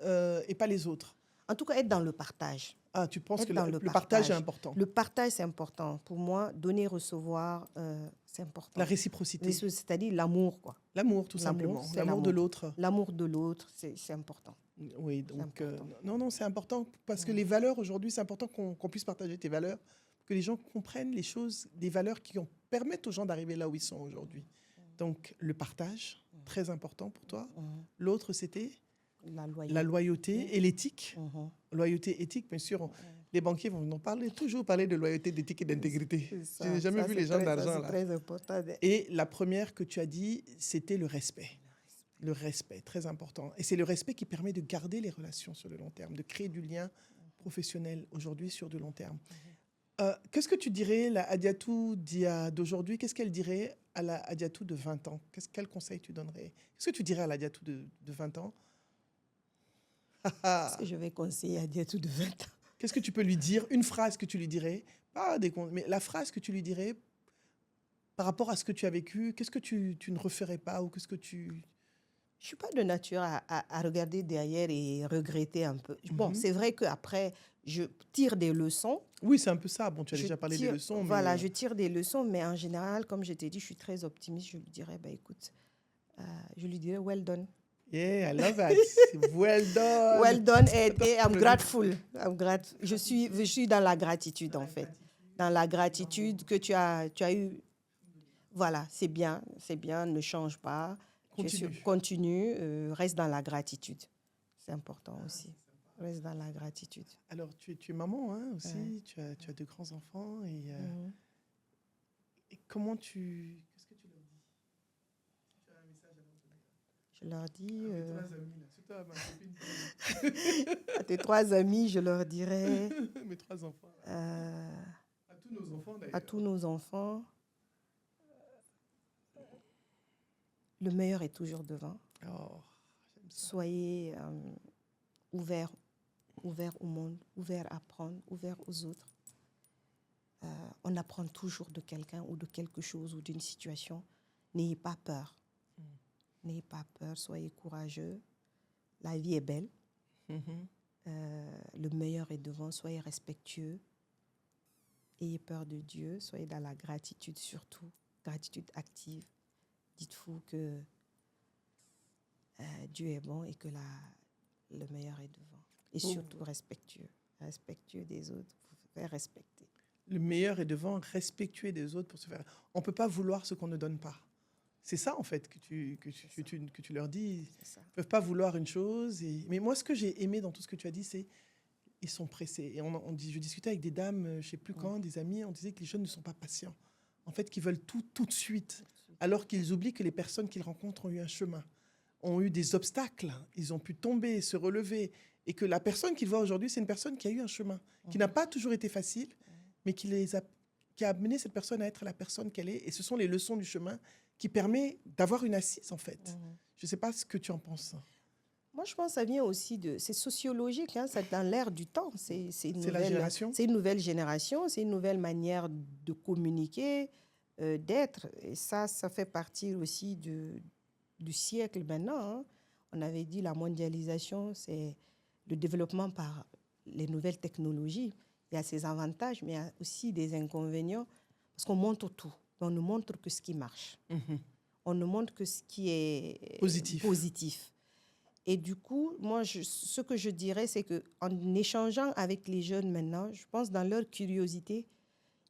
et pas les autres. En tout cas, être dans le partage. Ah, tu penses Être que dans le le partage est partage. important. Le partage, c'est important. Pour moi, donner, recevoir, c'est important. La réciprocité. C'est-à-dire l'amour, quoi. L'amour, tout L'amour, simplement. c'est L'amour de l'autre. L'amour de l'autre, c'est important. Oui, C'est donc important. non, c'est important parce que les valeurs aujourd'hui, c'est important qu'on puisse partager tes valeurs, que les gens comprennent les choses, des valeurs qui permettent aux gens d'arriver là où ils sont aujourd'hui. Donc le partage, très important pour toi. L'autre, c'était la loyauté et l'éthique. Loyauté, éthique, bien sûr. Les banquiers vont toujours parler de loyauté, d'éthique et d'intégrité. Je n'ai jamais vu les gens d'argent là. C'est très important. Et la première que tu as dit, c'était le respect. Le respect, très important. Et c'est le respect qui permet de garder les relations sur le long terme, de créer du lien professionnel aujourd'hui sur du long terme. Qu'est-ce que tu dirais, la Hadiatou d'aujourd'hui, qu'est-ce qu'elle dirait à la Hadiatou de 20 ans? Quel conseil tu donnerais? Qu'est-ce que tu dirais à la Hadiatou de 20 ans? Qu'est-ce que je vais conseiller à Hadiatou de 20 ans? Qu'est-ce que tu peux lui dire? Une phrase que tu lui dirais, pas mais la phrase que tu lui dirais par rapport à ce que tu as vécu, qu'est-ce que tu ne referais pas ou qu'est-ce que tu... Je ne suis pas de nature à regarder derrière et regretter un peu. Bon, c'est vrai qu'après, je tire des leçons. Oui, c'est un peu ça. Bon, tu as déjà parlé des leçons. Voilà, je tire des leçons, mais en général, comme je t'ai dit, je suis très optimiste. Je lui dirais, écoute, je lui dirais, well done. Yeah, I love that. Well done. Well done, et I'm grateful. Je suis dans la gratitude, en fait. Dans la gratitude que tu as eu. Voilà, c'est bien, ne change pas. Continue, reste dans la gratitude. C'est important aussi. Reste dans la gratitude. Alors, tu es maman aussi, ouais. tu as de grands-enfants. Et comment tu... Qu'est-ce que tu leur dis? Tu as un message à leur donner? Je leur dis... À tes 3 amis, je leur dirais... Mes 3 enfants. À tous nos enfants, d'ailleurs. À tous nos enfants. Le meilleur est toujours devant. Oh, soyez ouverts au monde, ouverts à apprendre, ouverts aux autres. On apprend toujours de quelqu'un ou de quelque chose ou d'une situation. N'ayez pas peur. N'ayez pas peur, soyez courageux. La vie est belle. Le meilleur est devant, soyez respectueux. Ayez peur de Dieu, soyez dans la gratitude surtout, gratitude active. Dites-vous que Dieu est bon et que le meilleur est devant. Et surtout respectueux. Respectueux des autres, pour se faire respecter. Le meilleur est devant, respectueux des autres pour se faire... On ne peut pas vouloir ce qu'on ne donne pas. C'est ça, en fait, que tu leur dis. Ils ne peuvent pas vouloir une chose. Mais moi, ce que j'ai aimé dans tout ce que tu as dit, c'est ils sont pressés. Et je discutais avec des dames, je ne sais plus quand, des amis, on disait que les jeunes ne sont pas patients. En fait, qu'ils veulent tout de suite. Alors qu'ils oublient que les personnes qu'ils rencontrent ont eu un chemin, ont eu des obstacles, ils ont pu tomber, se relever, et que la personne qu'ils voient aujourd'hui, c'est une personne qui a eu un chemin, qui n'a pas toujours été facile, mais qui a amené cette personne à être la personne qu'elle est, et ce sont les leçons du chemin qui permettent d'avoir une assise, en fait. Je ne sais pas ce que tu en penses. Moi, je pense que ça vient aussi c'est sociologique, c'est dans l'air du temps. C'est la génération. C'est une nouvelle génération, c'est une nouvelle manière de communiquer, d'être. Et ça fait partie aussi du siècle maintenant. On avait dit la mondialisation, c'est le développement par les nouvelles technologies. Il y a ses avantages, mais il y a aussi des inconvénients, parce qu'on montre tout. On ne montre que ce qui marche. On ne montre que ce qui est positif. Et du coup, moi, ce que je dirais, c'est qu'en échangeant avec les jeunes maintenant, je pense dans leur curiosité,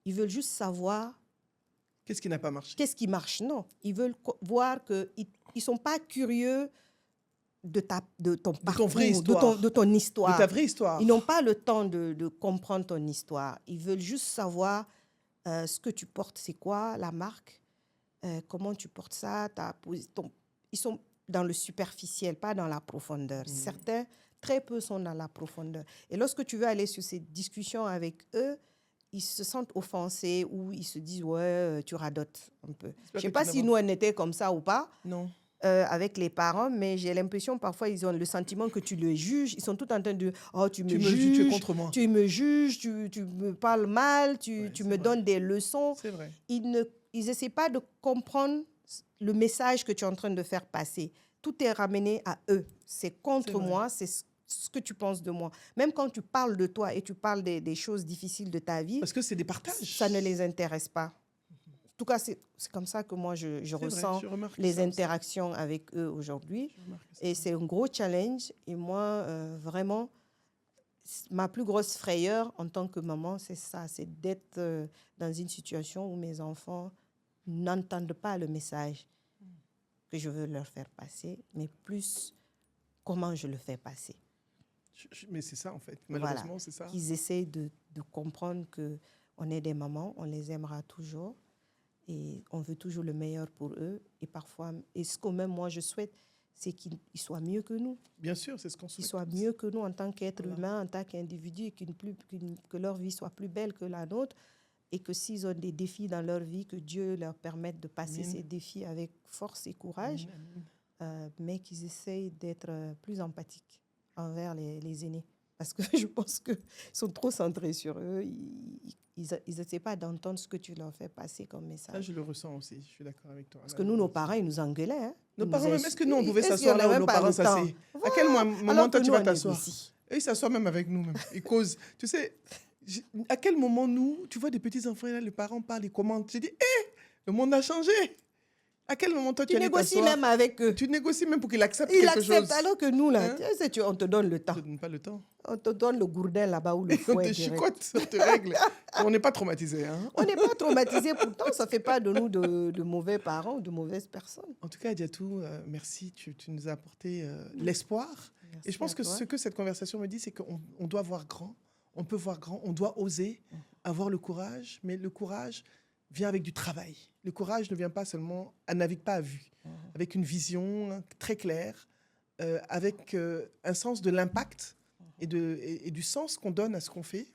ils veulent juste savoir... Qu'est-ce qui n'a pas marché? Qu'est-ce qui marche? Non. Ils veulent voir qu'ils ne sont pas curieux de ton parcours, de ton histoire. De ta vraie histoire. Ils n'ont pas le temps de comprendre ton histoire. Ils veulent juste savoir ce que tu portes, c'est quoi la marque, comment tu portes ça, ils sont dans le superficiel, pas dans la profondeur. Certains, très peu sont dans la profondeur. Et lorsque tu veux aller sur ces discussions avec eux, ils se sentent offensés ou ils se disent « ouais, tu radotes un peu ». Je ne sais pas si nous, on était comme ça ou pas. Non. avec les parents, mais j'ai l'impression parfois ils ont le sentiment que tu le juges. Ils sont tout en train de oh tu me Tu es juges, contre moi. tu me juges, tu me parles mal, Ouais, tu c'est me vrai. donnes des leçons. C'est vrai. Ils essaient pas de comprendre le message que tu es en train de faire passer. Tout est ramené à eux. C'est C'est contre vrai. moi, c'est ce que tu penses de moi. Même quand tu parles de toi et tu parles des choses difficiles de ta vie, Parce que c'est des partages. ça ne les intéresse pas. En tout cas, c'est comme ça que moi, je C'est vrai, ressens je remarque les ça aussi. interactions avec eux aujourd'hui. Je remarque ça. Et c'est un gros challenge. Et moi, vraiment, ma plus grosse frayeur en tant que maman, c'est ça, c'est d'être dans une situation où mes enfants n'entendent pas le message que je veux leur faire passer, mais plus comment je le fais passer. Mais c'est ça, en fait. Voilà. Malheureusement, c'est ça. Qu'ils essaient de comprendre qu'on est des mamans, on les aimera toujours et on veut toujours le meilleur pour eux. Et parfois, et ce que même moi je souhaite, c'est qu'ils soient mieux que nous. Bien sûr, c'est ce qu'on Qu'ils souhaite. soient mieux que nous en tant qu'être Voilà. humain, en tant qu'individu, et que leur vie soit plus belle que la nôtre. Et que s'ils ont des défis dans leur vie, que Dieu leur permette de passer Amen. ces défis avec force et courage, mais qu'ils essayent d'être plus empathiques envers les aînés. Parce que je pense qu'ils sont trop centrés sur eux. Ils n'essaient pas d'entendre ce que tu leur fais passer comme message. Ça, je le ressens aussi. Je suis d'accord avec toi. Parce que nous, nos parents, ils nous engueulaient. Hein. Nos Ils parents, nous même, est-ce que nous, on pouvait Est-ce qu'il y s'asseoir en là où avait nos pas parents le temps? s'asseyaient? À quel moment Alors que toi, tu nous, vas on t'asseoir? négocie. Eux, ils s'assoient même avec nous. Même. Ils causent. Tu sais, à quel moment, nous, tu vois des petits-enfants, là, les parents parlent, ils commentent. Tu dis, hé, le monde a changé. À quel moment, toi, tu Tu allais négocies t'asseoir? même avec eux. Tu négocies même pour qu'ils acceptent Ils quelque chose. acceptent, alors que nous, là, Hein? tu sais, on te donne le On temps. ne te donne pas le temps. On te donne le gourdin là-bas ou le Et on fouet te direct. chicote, on te règle. On n'est pas traumatisés. Hein? On n'est pas traumatisés, pourtant, ça ne fait pas de nous de mauvais parents ou de mauvaises personnes. En tout cas, Adiatou, merci. Tu nous as apporté l'espoir. Merci Et je pense à que toi. ce que cette conversation me dit, c'est qu'on doit voir grand. On peut voir grand. On doit oser avoir le courage. Mais le courage vient avec du travail. Le courage ne vient pas seulement, elle navigue pas à vue. Avec une vision très claire, avec un sens de l'impact et du sens qu'on donne à ce qu'on fait.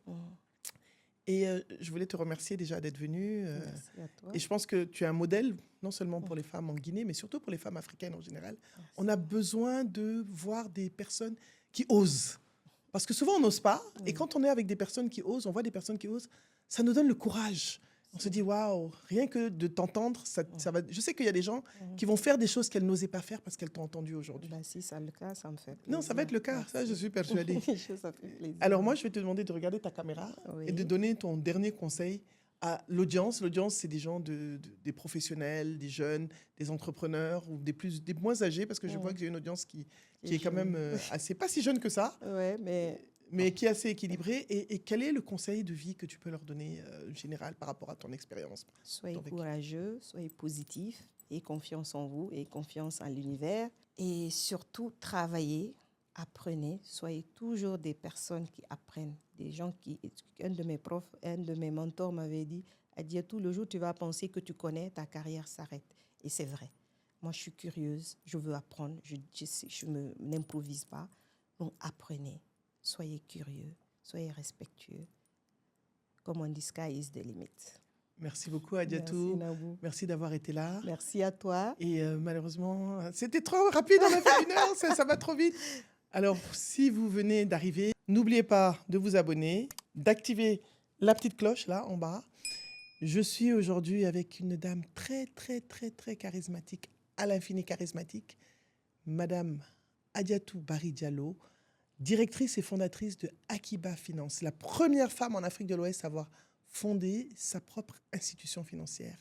Et je voulais te remercier déjà d'être venue. Merci à toi. Et je pense que tu es un modèle, non seulement pour les femmes en Guinée, mais surtout pour les femmes africaines en général. Merci. On a besoin de voir des personnes qui osent. Parce que souvent, on n'ose pas. Et quand on est avec des personnes qui osent, on voit des personnes qui osent, ça nous donne le courage. On se dit, waouh, rien que de t'entendre, ça va. Je sais qu'il y a des gens qui vont faire des choses qu'elles n'osaient pas faire parce qu'elles t'ont entendu aujourd'hui. Ben, si c'est le cas, ça me fait plaisir. Non, ça va être le cas, ça, je suis persuadée. Ça fait plaisir. Alors moi, je vais te demander de regarder ta caméra Oui. et de donner ton dernier conseil à l'audience. L'audience, c'est des gens, des professionnels, des jeunes, des entrepreneurs ou des moins âgés, parce que je vois que j'ai une audience qui est quand même assez, pas si jeune que ça, Ouais, mais qui est assez équilibrée. Et quel est le conseil de vie que tu peux leur donner général par rapport à ton expérience? soyez Ton vécu. courageux, soyez positif, ayez confiance en vous et confiance en l'univers. Et surtout, travaillez, apprenez, soyez toujours des personnes qui apprennent. Des gens qui... Un de mes profs, un de mes mentors m'avait dit, Adiatou, le jour où tu vas penser que tu connais, ta carrière s'arrête. Et c'est vrai. Moi, je suis curieuse, je veux apprendre, je n'improvise pas. Donc, apprenez, soyez curieux, soyez respectueux. Comme on dit, sky is the limit. Merci beaucoup, Adiatou. Merci, Nabou. Merci d'avoir été là. Merci à toi. Et malheureusement, c'était trop rapide, on a fait 1 heure, ça va trop vite. Alors, si vous venez d'arriver, n'oubliez pas de vous abonner, d'activer la petite cloche là en bas. Je suis aujourd'hui avec une dame très, très, très, très charismatique, à l'infini charismatique, Madame Adiatou Barry Diallo, directrice et fondatrice de Akiba Finance, la première femme en Afrique de l'Ouest à avoir fondé sa propre institution financière.